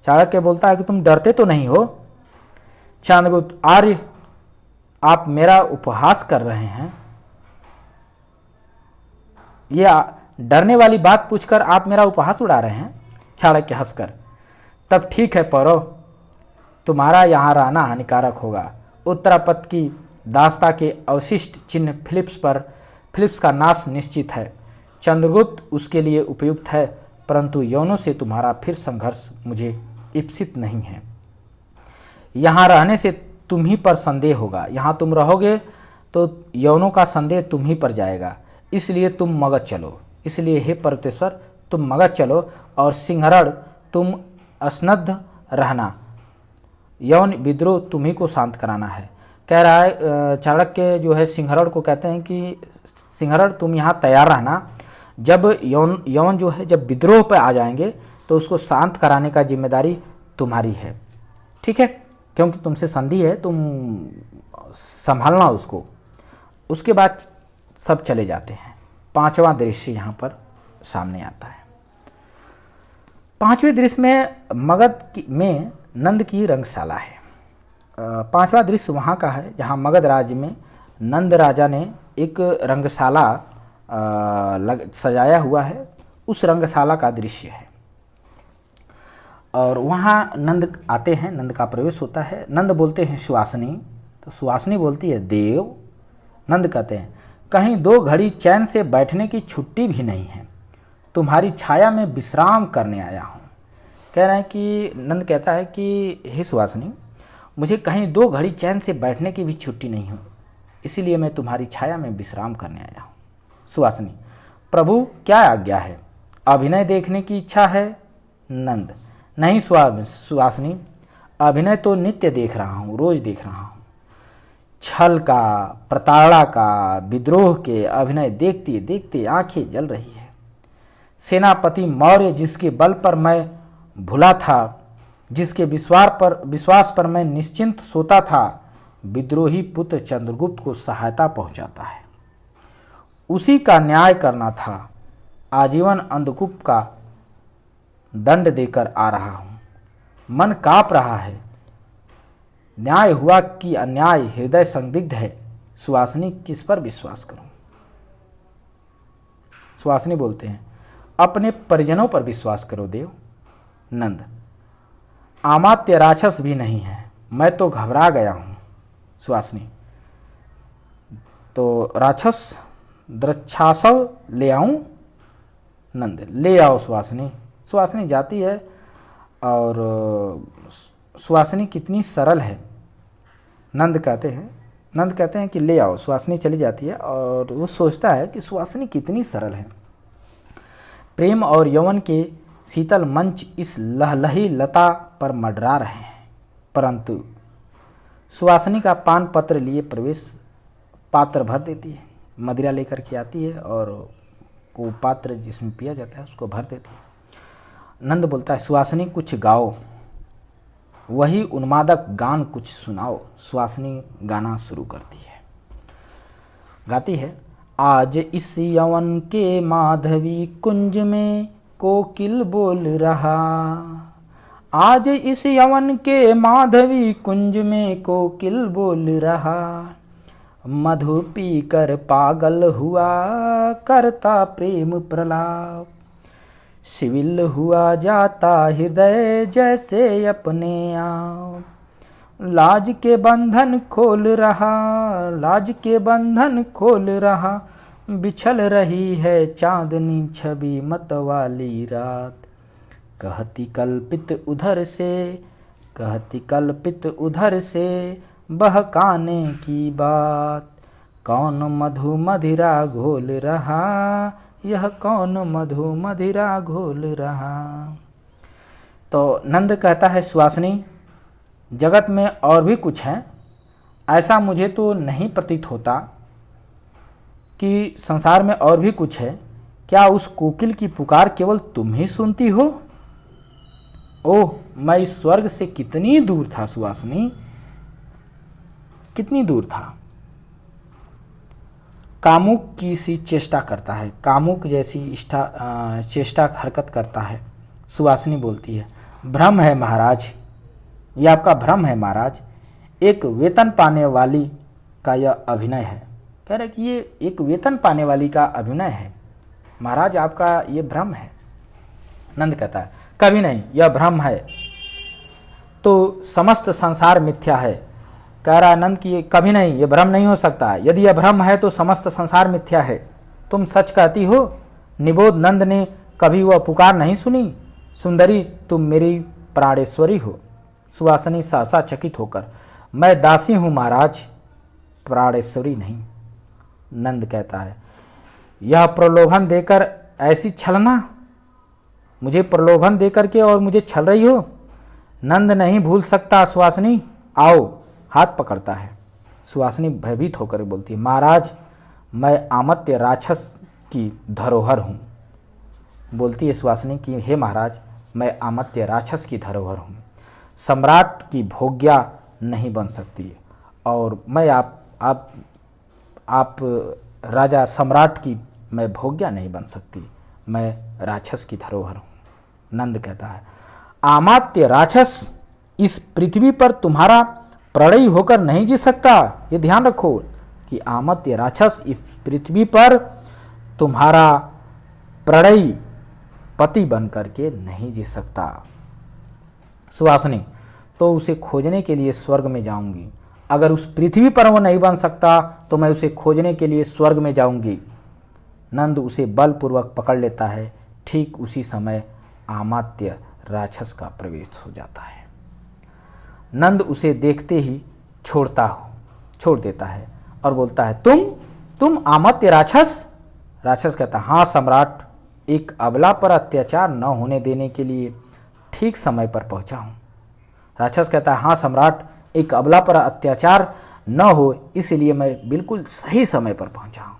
चाणक्य बोलता है कि तुम डरते तो नहीं हो? चंद्रगुप्त आर्य आप मेरा उपहास कर रहे हैं। यह डरने वाली बात पूछकर आप मेरा उपहास उड़ा रहे हैं। चाणक्य हंसकर तब ठीक है पौरव, तुम्हारा यहाँ रहना हानिकारक होगा। उत्तरापथ की दास्ता के अवशिष्ट चिन्ह फिलिप्स का नाश निश्चित है। चंद्रगुप्त उसके लिए उपयुक्त है, परंतु यौनों से तुम्हारा फिर संघर्ष मुझे इप्सित नहीं है। यहाँ रहने से तुम ही पर संदेह होगा। यहाँ तुम रहोगे तो यौनों का संदेह तुम ही पर जाएगा। इसलिए तुम मगध चलो। इसलिए हे पर्वतेश्वर तुम मगध चलो और सिंहरण तुम असनद्ध रहना। यौन विद्रोह तुम्ही को शांत कराना है। कह रहा है चाणक्य जो है सिंहरण को कहते हैं कि सिंहरण तुम यहाँ तैयार रहना। जब यौन जो है जब विद्रोह पर आ जाएंगे तो उसको शांत कराने का जिम्मेदारी तुम्हारी है, ठीक है? क्योंकि तुमसे संधि है, तुम संभालना उसको। उसके बाद सब चले जाते हैं। पांचवा दृश्य यहाँ पर सामने आता है। पांचवें दृश्य में मगध में नंद की रंगशाला है। पांचवा दृश्य वहाँ का है जहाँ मगध राज्य में नंद राजा ने एक रंगशाला सजाया हुआ है। उस रंगशाला का दृश्य है और वहाँ नंद आते हैं, नंद का प्रवेश होता है। नंद बोलते हैं सुवासिनी, तो सुवासिनी बोलती है देव। नंद कहते हैं कहीं 2 घड़ी चैन से बैठने की छुट्टी भी नहीं है, तुम्हारी छाया में विश्राम करने आया हूँ। कह रहे हैं कि नंद कहता है कि हे सुवासिनी मुझे कहीं 2 घड़ी चैन से बैठने की भी छुट्टी नहीं हो, इसीलिए मैं तुम्हारी छाया में विश्राम करने आया हूँ। सुवासिनी प्रभु क्या आज्ञा है? अभिनय देखने की इच्छा है? नंद नहीं सुवासिनी, अभिनय तो नित्य देख रहा हूँ, रोज देख रहा हूँ। छल का, प्रताड़ना का, विद्रोह के अभिनय देखते देखते आंखें जल रही है। सेनापति मौर्य जिसके बल पर मैं भुला था, जिसके विश्वास पर मैं निश्चिंत सोता था, विद्रोही पुत्र चंद्रगुप्त को सहायता पहुंचाता है। उसी का न्याय करना था। आजीवन अंधकूप का दंड देकर आ रहा हूं। मन कांप रहा है। न्याय हुआ कि अन्याय, हृदय संदिग्ध है। सुवासिनी किस पर विश्वास करूं? सुवासिनी बोलते हैं अपने परिजनों पर विश्वास करो देव। नंद अमात्य राक्षस भी नहीं है, मैं तो घबरा गया हूं। सुवासिनी तो राक्षस द्रक्षासव ले आऊं? नंद ले आओ सुवासिनी। सुवासिनी जाती है और सुवासिनी कितनी सरल है। नंद कहते हैं कि ले आओ। सुवासिनी चली जाती है और वो सोचता है कि सुवासिनी कितनी सरल है। प्रेम और यौवन के शीतल मंच इस लहलही लता पर मंडरा रहे हैं, परंतु सुवासिनी का पान पत्र लिए प्रवेश पात्र भर देती है। मदिरा लेकर के आती है और वो पात्र जिसमें पिया जाता है उसको भर देती है। नंद बोलता है सुवासिनी कुछ गाओ, वही उन्मादक गान कुछ सुनाओ। सुवासिनी गाना शुरू करती है, गाती है आज इस यवन के माधवी कुंज में कोकिल बोल रहा, आज इस यवन के माधवी कुंज में कोकिल बोल रहा, मधु पी कर पागल हुआ करता प्रेम प्रलाप, सिविल हुआ जाता हृदय जैसे अपने आप, लाज के बंधन खोल रहा, लाज के बंधन खोल रहा, बिछल रही है चांदनी छवि मतवाली रात, कहती कल्पित उधर से, कहती कल्पित उधर से बहकाने की बात, कौन मधु मदिरा घोल रहा, यह कौन मधु मदिरा घोल रहा। तो नंद कहता है सुहासिनी, जगत में और भी कुछ है, ऐसा मुझे तो नहीं प्रतीत होता कि संसार में और भी कुछ है। क्या उस कोकिल की पुकार केवल तुम ही सुनती हो? ओह, मैं इस स्वर्ग से कितनी दूर था सुहासिनी, कितनी दूर था। कामुक की सी चेष्टा करता है, कामुक जैसी चेष्टा हरकत करता है। सुहासिनी बोलती है, भ्रम है महाराज, ये आपका भ्रम है महाराज, एक वेतन पाने वाली का यह अभिनय है। कह रहे कि ये एक वेतन पाने वाली का अभिनय है महाराज, आपका ये भ्रम है। नंद कहता है, कभी नहीं, यह भ्रम है तो समस्त संसार मिथ्या है। कह रहा नंद कि कभी नहीं, ये भ्रम नहीं हो सकता, यदि यह भ्रम है तो समस्त संसार मिथ्या है। तुम सच कहती हो। निबोध नंद ने कभी वह पुकार नहीं सुनी, सुंदरी तुम मेरी प्राणेश्वरी हो। सुहासिनी सहसा चकित होकर, मैं दासी हूँ महाराज, प्राणेश्वरी नहीं। नंद कहता है, यह प्रलोभन देकर ऐसी छलना, मुझे प्रलोभन देकर के और मुझे छल रही हो। नंद नहीं भूल सकता सुहासिनी, आओ। हाथ पकड़ता है। सुहासिनी भयभीत होकर बोलती है, महाराज मैं आमत्य राक्षस की धरोहर हूँ। बोलती है सुहासिनी कि हे महाराज, मैं आमत्य राक्षस की धरोहर हूँ, सम्राट की भोग्या नहीं बन सकती, और मैं आप राजा सम्राट की मैं भोग्या नहीं बन सकती, मैं राक्षस की धरोहर हूँ। नंद कहता है, आमात्य राक्षस इस पृथ्वी पर तुम्हारा प्रणयी होकर नहीं जी सकता। ये ध्यान रखो कि आमात्य राक्षस इस पृथ्वी पर तुम्हारा प्रणयी पति बन करके नहीं जी सकता। सुहासिनी, तो उसे खोजने के लिए स्वर्ग में जाऊंगी। अगर उस पृथ्वी पर वो नहीं बन सकता तो मैं उसे खोजने के लिए स्वर्ग में जाऊंगी। नंद उसे बलपूर्वक पकड़ लेता है। ठीक उसी समय आमात्य राक्षस का प्रवेश हो जाता है। नंद उसे देखते ही छोड़ देता है और बोलता है, तुम आमात्य राक्षस? राक्षस कहता है, हाँ सम्राट, एक अबला पर अत्याचार न होने देने के लिए ठीक समय पर पहुंचा हूँ। राक्षस कहता है, हाँ सम्राट, एक अबला पर अत्याचार न हो इसलिए मैं बिल्कुल सही समय पर पहुंचा हूँ।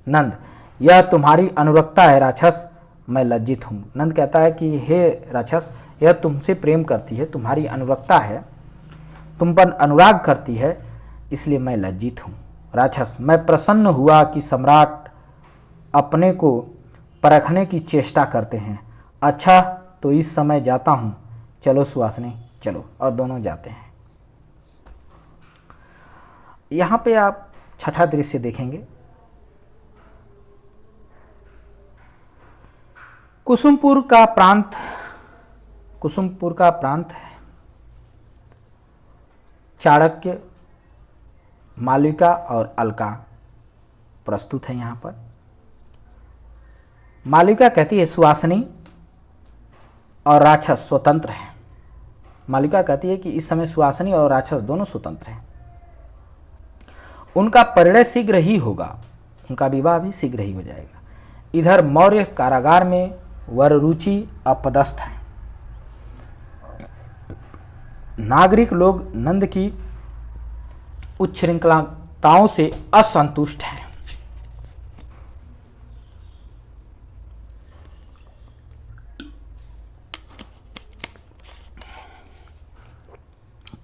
नंद, यह तुम्हारी अनुरक्ता है राक्षस, मैं लज्जित हूँ। नंद कहता है कि हे राक्षस, यह तुमसे प्रेम करती है, तुम्हारी अनुरक्ता है, तुम पर अनुराग करती है, इसलिए मैं लज्जित हूँ। राक्षस, मैं प्रसन्न हुआ कि सम्राट अपने को परखने की चेष्टा करते हैं। अच्छा तो इस समय जाता हूँ, चलो सुहासिनी चलो। और दोनों जाते हैं। यहाँ पे आप छठा दृश्य देखेंगे। कुसुमपुर का प्रांत है। चाणक्य, मालविका और अलका प्रस्तुत है यहाँ पर। मालविका कहती है सुहासिनी और राक्षस स्वतंत्र हैं। मालविका कहती है कि इस समय सुहासिनी और राक्षस दोनों स्वतंत्र हैं। उनका परिणय शीघ्र ही होगा, उनका विवाह भी शीघ्र ही हो जाएगा। इधर मौर्य कारागार में वररुचि अपदस्थ है। नागरिक लोग नंद की उच्छृंखलताओं से असंतुष्ट हैं।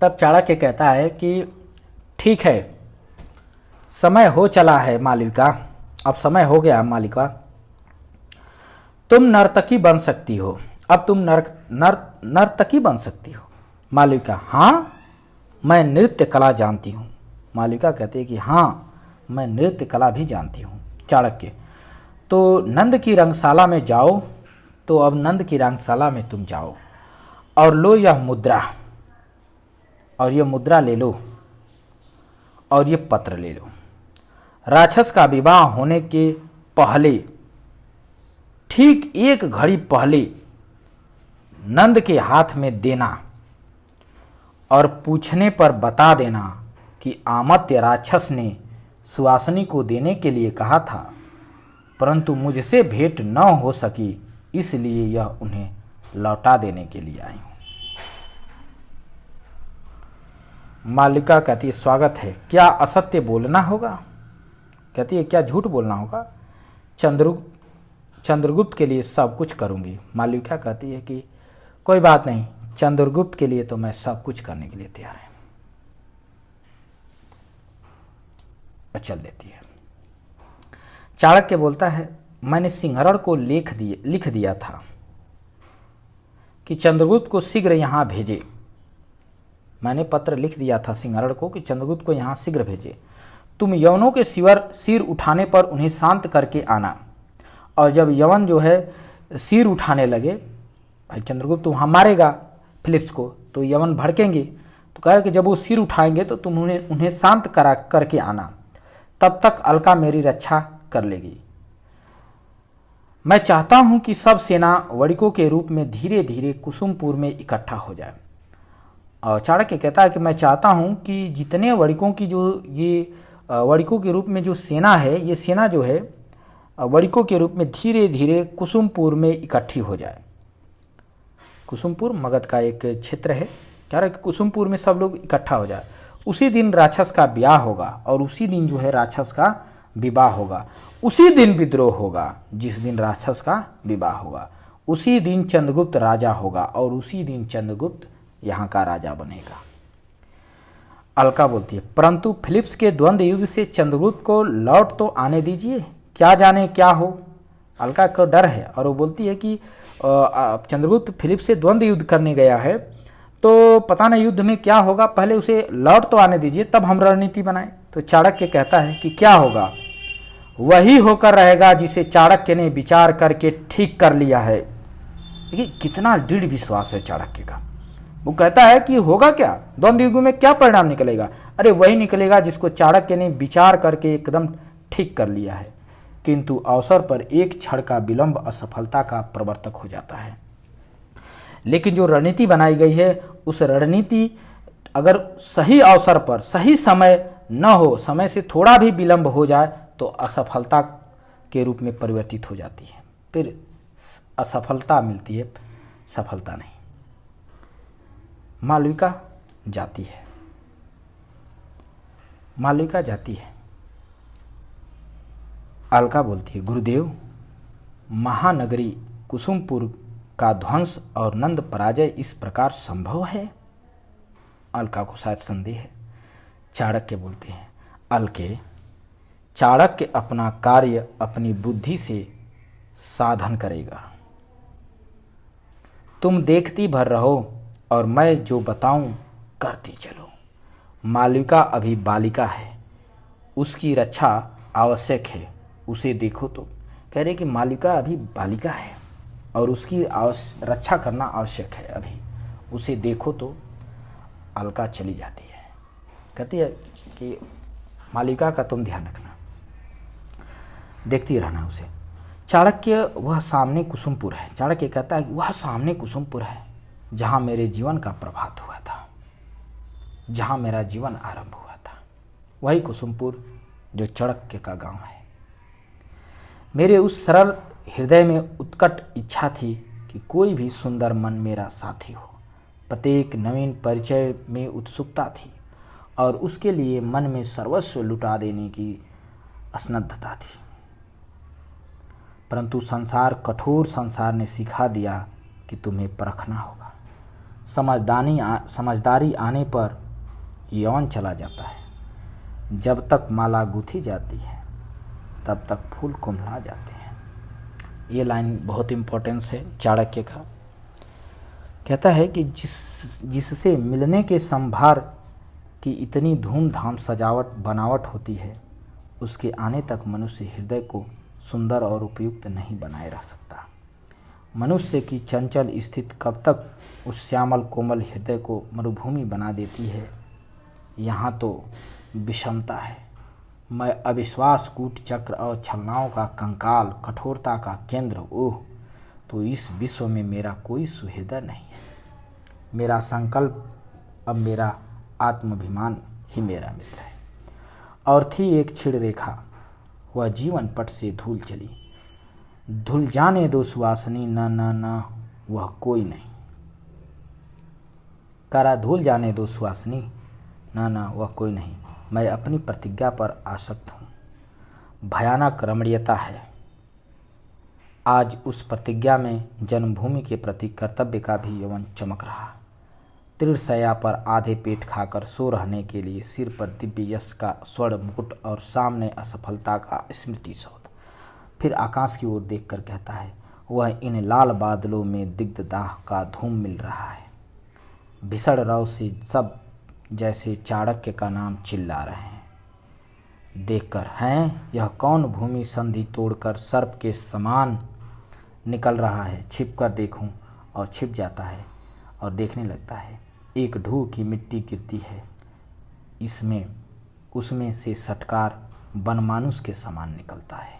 तब चाणक्य कहता है कि ठीक है, समय हो चला है मालविका, अब समय हो गया मालविका, तुम नर्तकी बन सकती हो। अब तुम नर्तकी बन सकती हो। मालविका, हाँ मैं नृत्य कला जानती हूँ। मालविका कहती है कि हाँ मैं नृत्य कला भी जानती हूँ। चाणक्य, तो नंद की रंगशाला में जाओ। तो अब नंद की रंगशाला में तुम जाओ और लो यह मुद्रा, और यह मुद्रा ले लो और ये पत्र ले लो। राक्षस का विवाह होने के पहले, ठीक 1 घड़ी पहले नंद के हाथ में देना और पूछने पर बता देना कि अमात्य राक्षस ने सुहासिनी को देने के लिए कहा था, परंतु मुझसे भेंट न हो सकी, इसलिए यह उन्हें लौटा देने के लिए आई हूं। मालविका कहती है, स्वागत है, क्या असत्य बोलना होगा? कहती है, क्या झूठ बोलना होगा? चंद्रगुप्त के लिए सब कुछ करूंगी। मालविका कहती है कि कोई बात नहीं, चंद्रगुप्त के लिए तो मैं सब कुछ करने के लिए तैयार है। चल देती है। चाणक्य बोलता है, मैंने सिंहरण को लिख दिया था कि चंद्रगुप्त को शीघ्र यहाँ भेजे। मैंने पत्र लिख दिया था सिंहरण को कि चंद्रगुप्त को यहाँ शीघ्र भेजे। तुम यवनों के सिर उठाने पर उन्हें शांत करके आना, और जब यवन जो है सिर उठाने लगे, भाई चंद्रगुप्त वहाँ मारेगा फिलिप्स को, तो यवन भड़केंगे। तो कहा कि जब वो सिर उठाएंगे तो तुम उन्हें शांत करके आना, तब तक अलका मेरी रक्षा कर लेगी। मैं चाहता हूं कि सब सेना वणिकों के रूप में धीरे धीरे कुसुमपुर में इकट्ठा हो जाए। और चाणक्य कहता है कि मैं चाहता हूं कि जितने वणिकों की जो ये वणिकों के रूप में जो सेना है, ये सेना जो है वणिकों के रूप में धीरे धीरे कुसुमपुर में इकट्ठी हो जाए। कुसुमपुर मगध का एक क्षेत्र है। कह रहा है कि कुसुमपुर में सब लोग इकट्ठा हो जाए। उसी दिन राक्षस का ब्याह होगा, और उसी दिन जो है राक्षस का विवाह होगा। उसी दिन विद्रोह होगा, जिस दिन राक्षस का विवाह होगा। उसी दिन चंद्रगुप्त राजा होगा, और उसी दिन चंद्रगुप्त यहाँ का राजा बनेगा। अलका बोलती है, परंतु फिलिप्स के द्वंद्व युद्ध से चंद्रगुप्त को लौट तो आने दीजिए, क्या जाने क्या हो। अलका को डर है, और वो बोलती है कि चंद्रगुप्त फिलिप्स से द्वंद्व युद्ध करने गया है, तो पता नहीं युद्ध में क्या होगा, पहले उसे लौट तो आने दीजिए, तब हम रणनीति बनाएं। तो चाणक्य कहता है कि क्या होगा, वही होकर रहेगा जिसे चाणक्य ने विचार करके ठीक कर लिया है। देखिए कितना दृढ़ विश्वास है चाणक्य का। वो कहता है कि होगा क्या, द्वंद्व युग में क्या परिणाम निकलेगा? अरे वही निकलेगा जिसको चाणक्य ने विचार करके एकदम ठीक कर लिया है। किंतु अवसर पर एक क्षण का विलंब असफलता का प्रवर्तक हो जाता है। लेकिन जो रणनीति बनाई गई है, उस रणनीति अगर सही अवसर पर सही समय न हो, समय से थोड़ा भी विलंब हो जाए, तो असफलता के रूप में परिवर्तित हो जाती है। फिर असफलता मिलती है, सफलता नहीं। मालविका जाती है। मालविका जाती है। अलका बोलती है, गुरुदेव, महानगरी कुसुमपुर का ध्वंस और नंद पराजय इस प्रकार संभव है? अलका को शायद संदेह है। चाणक्य बोलते हैं, अलके, चाणक्य अपना कार्य अपनी बुद्धि से साधन करेगा। तुम देखती भर रहो और मैं जो बताऊं करती चलो। मालविका अभी बालिका है, उसकी रक्षा आवश्यक है, उसे देखो तो। कह रहे कि मालविका अभी बालिका है और उसकी रक्षा करना आवश्यक है, अभी उसे देखो तो। अलका चली जाती है। कहती है कि मालविका का तुम ध्यान रखना, देखती रहना उसे। चाणक्य, वह सामने कुसुमपुर है। चाणक्य कहता है कि वह सामने कुसुमपुर है जहाँ मेरे जीवन का प्रभात हुआ था, जहाँ मेरा जीवन आरंभ हुआ था। वही कुसुमपुर जो चाणक्य का गांव है। मेरे उस सरल हृदय में उत्कट इच्छा थी कि कोई भी सुंदर मन मेरा साथी हो। प्रत्येक नवीन परिचय में उत्सुकता थी और उसके लिए मन में सर्वस्व लुटा देने की स्निग्धता थी। परंतु संसार, कठोर संसार ने सिखा दिया कि तुम्हें परखना होगा। समझदारी आने पर यौन चला जाता है। जब तक माला गूंथी जाती है तब तक फूल कुम्हला जाते हैं। ये लाइन बहुत इम्पोर्टेंस है चाणक्य का। कहता है कि जिससे मिलने के संभार की इतनी धूमधाम सजावट बनावट होती है, उसके आने तक मनुष्य हृदय को सुंदर और उपयुक्त नहीं बनाए रह सकता। मनुष्य की चंचल स्थिति कब तक उस श्यामल कोमल हृदय को मरुभूमि बना देती है। यहाँ तो विषमता है। मैं अविश्वास, कूट चक्र और छलनाओं का कंकाल, कठोरता का केंद्र, ओह, तो इस विश्व में मेरा कोई सुहृदय नहीं है। मेरा संकल्प, अब मेरा आत्माभिमान ही मेरा मित्र है। और थी एक क्षीण रेखा, वह जीवन पट से धूल चली। धुल जाने दो सुवासनी, न न न वह कोई नहीं। करा धुल जाने दो सुवासनी, न न वह कोई नहीं। मैं अपनी प्रतिज्ञा पर आसक्त हूँ। भयानक रमणीयता है। आज उस प्रतिज्ञा में जन्मभूमि के प्रति कर्तव्य का भी यौवन चमक रहा। तृणशैया पर आधे पेट खाकर सो रहने के लिए सिर पर दिव्य यश का स्वर्ण मुकुट और सामने असफलता का स्मृति सौध। फिर आकाश की ओर देखकर कहता है, वह इन लाल बादलों में दिग्धदाह का धूम मिल रहा है। भीषण रव से सब जैसे चाणक्य का नाम चिल्ला रहे हैं। देखकर, हैं यह कौन भूमि संधि तोड़कर सर्प के समान निकल रहा है। छिप कर देखूं और छिप जाता है और देखने लगता है। एक ढूह की मिट्टी गिरती है, इसमें उसमें से सटकार बनमानुष के समान निकलता है।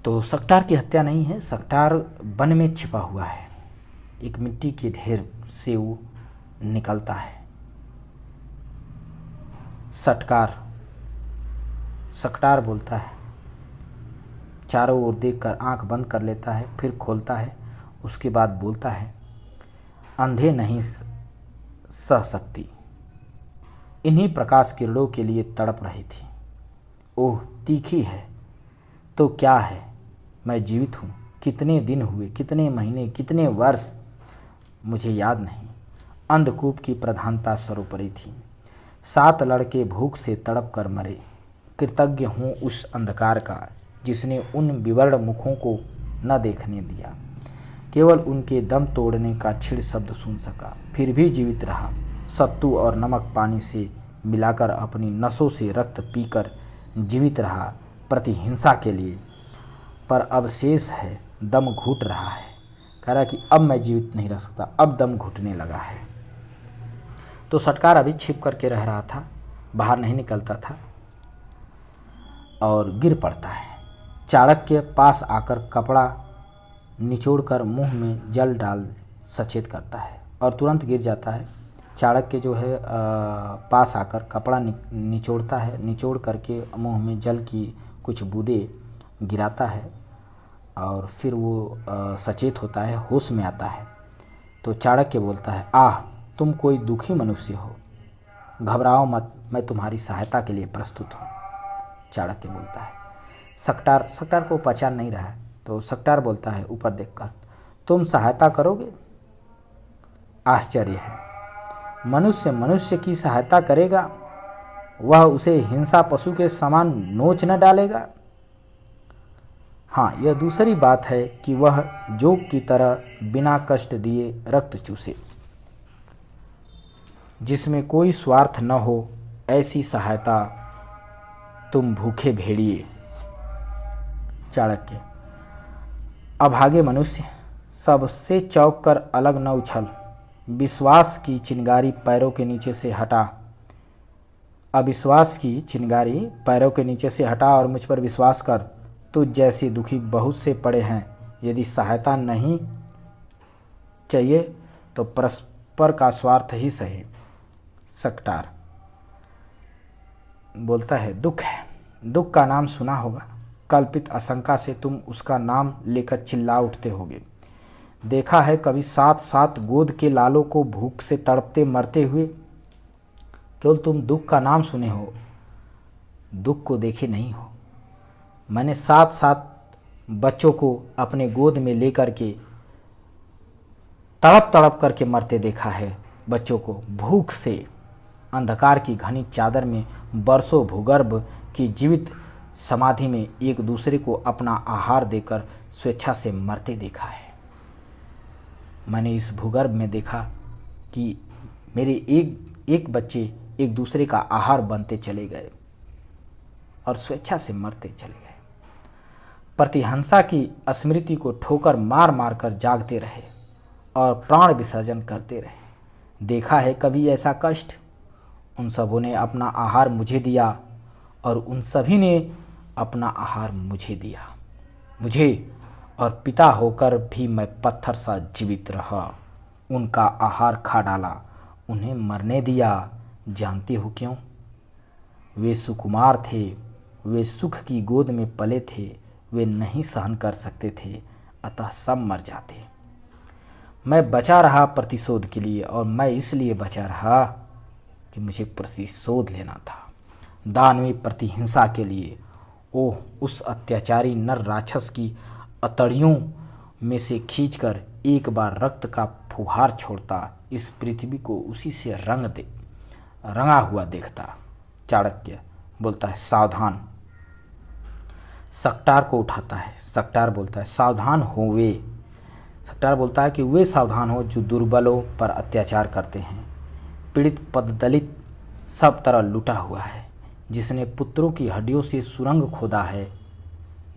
तो सकटार की हत्या नहीं है, सकटार वन में छिपा हुआ है। एक मिट्टी के ढेर से वो निकलता है। सकटार बोलता है, चारों ओर देखकर आंख बंद कर लेता है, फिर खोलता है। उसके बाद बोलता है, अंधे नहीं सह सकती, इन्हीं प्रकाश किरणों के लिए तड़प रही थी। ओह, तीखी है तो क्या है, मैं जीवित हूँ। कितने दिन हुए, कितने महीने, कितने वर्ष, मुझे याद नहीं। अंधकूप की प्रधानता सर्वोपरि थी। 7 लड़के भूख से तड़प कर मरे। कृतज्ञ हूँ उस अंधकार का जिसने उन विवर्ण मुखों को न देखने दिया। केवल उनके दम तोड़ने का क्षीण शब्द सुन सका, फिर भी जीवित रहा। सत्तू और नमक पानी से मिलाकर अपनी नसों से रक्त पीकर जीवित रहा, प्रतिहिंसा के लिए। पर अब शेष है, दम घुट रहा है। कह रहा कि अब मैं जीवित नहीं रह सकता, अब दम घुटने लगा है। तो सटकार अभी छिप करके रह रहा था, बाहर नहीं निकलता था और गिर पड़ता है। चाणक्य पास आकर कपड़ा निचोड़कर मुंह में जल डाल सचेत करता है और तुरंत गिर जाता है। चाणक्य जो है पास आकर कपड़ा निचोड़ता है, निचोड़ करके मुंह में जल की कुछ बूंदें गिराता है और फिर वो सचेत होता है, होश में आता है। तो चाणक्य बोलता है, आह, तुम कोई दुखी मनुष्य हो, घबराओ मत, मैं तुम्हारी सहायता के लिए प्रस्तुत हूँ। चाणक्य बोलता है। सकटार को पहचान नहीं रहा है, तो सकटार बोलता है ऊपर देखकर, तुम सहायता करोगे? आश्चर्य है, मनुष्य मनुष्य की सहायता करेगा, वह उसे हिंसा पशु के समान नोच न डालेगा? हाँ, यह दूसरी बात है कि वह जोक की तरह बिना कष्ट दिए रक्त चूसे, जिसमें कोई स्वार्थ न हो, ऐसी सहायता तुम भूखे भेड़िए। चाणक्य, अभागे मनुष्य, सबसे चौंक कर अलग न उछल, विश्वास की चिंगारी पैरों के नीचे से हटा। अविश्वास की चिंगारी पैरों के नीचे से हटा और मुझ पर विश्वास कर। तुझ जैसे दुखी बहुत से पड़े हैं, यदि सहायता नहीं चाहिए तो परस्पर का स्वार्थ ही सही। सकटार बोलता है, दुख है, दुख का नाम सुना होगा। कल्पित आशंका से तुम उसका नाम लेकर चिल्ला उठते होगे। देखा है कभी 7-7 गोद के लालों को भूख से तड़पते मरते हुए? केवल तुम दुख का नाम सुने हो, दुख को देखे नहीं हो। मैंने 7-7 बच्चों को अपने गोद में लेकर के तड़प तड़प करके मरते देखा है। बच्चों को भूख से अंधकार की घनी चादर में बरसों भूगर्भ की जीवित समाधि में एक दूसरे को अपना आहार देकर स्वेच्छा से मरते देखा है। मैंने इस भूगर्भ में देखा कि मेरे एक एक बच्चे एक दूसरे का आहार बनते चले गए और स्वेच्छा से मरते चले गए। प्रतिहंसा की स्मृति को ठोकर मार मार कर जागते रहे और प्राण विसर्जन करते रहे। देखा है कभी ऐसा कष्ट? उन सबों ने अपना आहार मुझे दिया और उन सभी ने अपना आहार मुझे दिया। मुझे और पिता होकर भी मैं पत्थर सा जीवित रहा। उनका आहार खा डाला, उन्हें मरने दिया। जानते हो क्यों? वे सुकुमार थे, वे सुख की गोद में पले थे, वे नहीं सहन कर सकते थे, अतः सब मर जाते। मैं बचा रहा प्रतिशोध के लिए, और मैं इसलिए बचा रहा कि मुझे प्रतिशोध लेना था, दानवीय प्रतिहिंसा के लिए। ओह, उस अत्याचारी नर राक्षस की अतड़ियों में से खींचकर एक बार रक्त का फुहार छोड़ता, इस पृथ्वी को उसी से रंगा हुआ देखता। चाणक्य बोलता है, सावधान। सकटार को उठाता है। सकटार बोलता है, सावधान हो वे। सकटार बोलता है कि वे सावधान हो जो दुर्बलों पर अत्याचार करते हैं। पीड़ित पददलित सब तरह लुटा हुआ है। जिसने पुत्रों की हड्डियों से सुरंग खोदा है,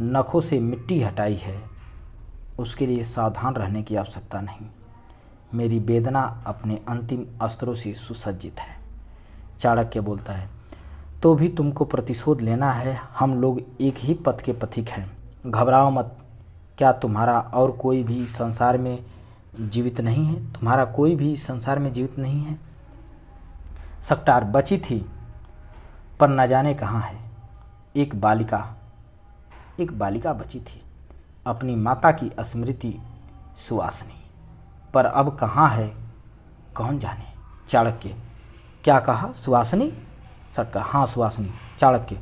नखों से मिट्टी हटाई है, उसके लिए सावधान रहने की आवश्यकता नहीं। मेरी वेदना अपने अंतिम अस्त्रों से सुसज्जित है। चाणक्य बोलता है, तो भी तुमको प्रतिशोध लेना है। हम लोग एक ही पथ के पथिक हैं, घबराओ मत। क्या तुम्हारा और कोई भी संसार में जीवित नहीं है? तुम्हारा कोई भी संसार में जीवित नहीं है? सकटार बची थी, पर न जाने कहाँ है। एक बालिका बची थी, अपनी माता की स्मृति सुवासिनी, पर अब कहाँ है कौन जाने। चाणक्य, क्या कहा? सुवासिनी? सटकार, हाँ सुवासिनी। चाणक्य,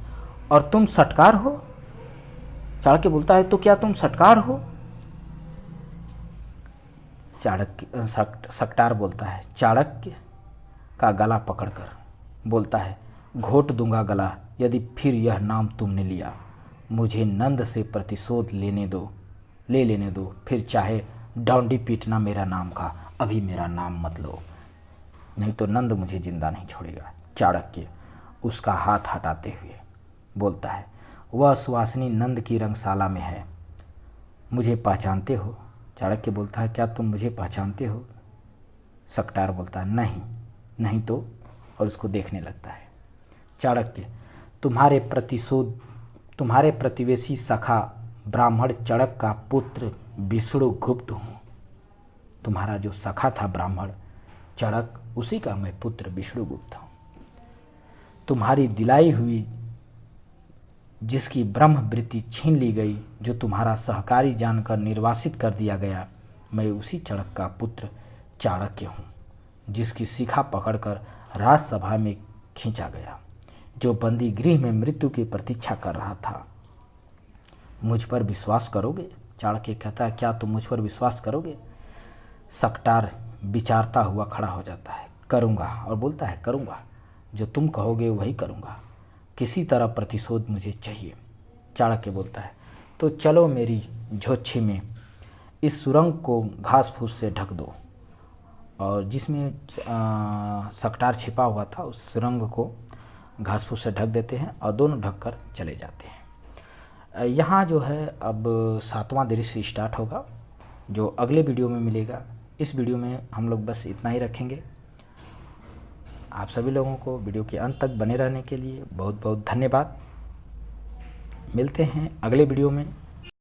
और तुम सटकार हो? चाणक्य बोलता है, तो क्या तुम सटकार हो? सकटार बोलता है, चाणक्य का गला पकड़कर बोलता है, घोट दूंगा गला यदि फिर यह नाम तुमने लिया। मुझे नंद से प्रतिशोध ले लेने दो, फिर चाहे डौंडी पीटना मेरा नाम का, अभी मेरा नाम मत लो, नहीं तो नंद मुझे जिंदा नहीं छोड़ेगा। चाणक्य उसका हाथ हटाते हुए बोलता है, वह सुवासिनी नंद की रंगशाला में है, मुझे पहचानते हो? चाणक्य बोलता है, क्या तुम मुझे पहचानते हो? सकटार बोलता है, नहीं तो, और उसको देखने लगता है। चाणक्य, तुम्हारे प्रतिवेशी सखा ब्राह्मण चड़क का पुत्र विष्णुगुप्त हूँ। तुम्हारा जो सखा था ब्राह्मण चड़क, उसी का मैं पुत्र विष्णुगुप्त हूँ। तुम्हारी दिलाई हुई जिसकी ब्रह्म वृत्ति छीन ली गई, जो तुम्हारा सहकारी जानकर निर्वासित कर दिया गया, मैं उसी चड़क का पुत्र चाणक्य हूँ, जिसकी शिखा पकड़कर राजसभा में खींचा गया, जो बंदी गृह में मृत्यु की प्रतीक्षा कर रहा था। मुझ पर विश्वास करोगे? चाणक्य कहता है, क्या तुम मुझ पर विश्वास करोगे? सकटार विचारता हुआ खड़ा हो जाता है, करूँगा, और बोलता है, करूँगा, जो तुम कहोगे वही करूँगा, किसी तरह प्रतिशोध मुझे चाहिए। चाणक्य बोलता है, तो चलो मेरी झोच्छी में इस सुरंग को घास फूस से ढक दो, और जिसमें सकटार छिपा हुआ था उस सुरंग को घास फूस से ढक देते हैं और दोनों ढककर चले जाते हैं। यहाँ जो है अब 7वां दृश्य स्टार्ट होगा, जो अगले वीडियो में मिलेगा। इस वीडियो में हम लोग बस इतना ही रखेंगे। आप सभी लोगों को वीडियो के अंत तक बने रहने के लिए बहुत बहुत धन्यवाद। मिलते हैं अगले वीडियो में।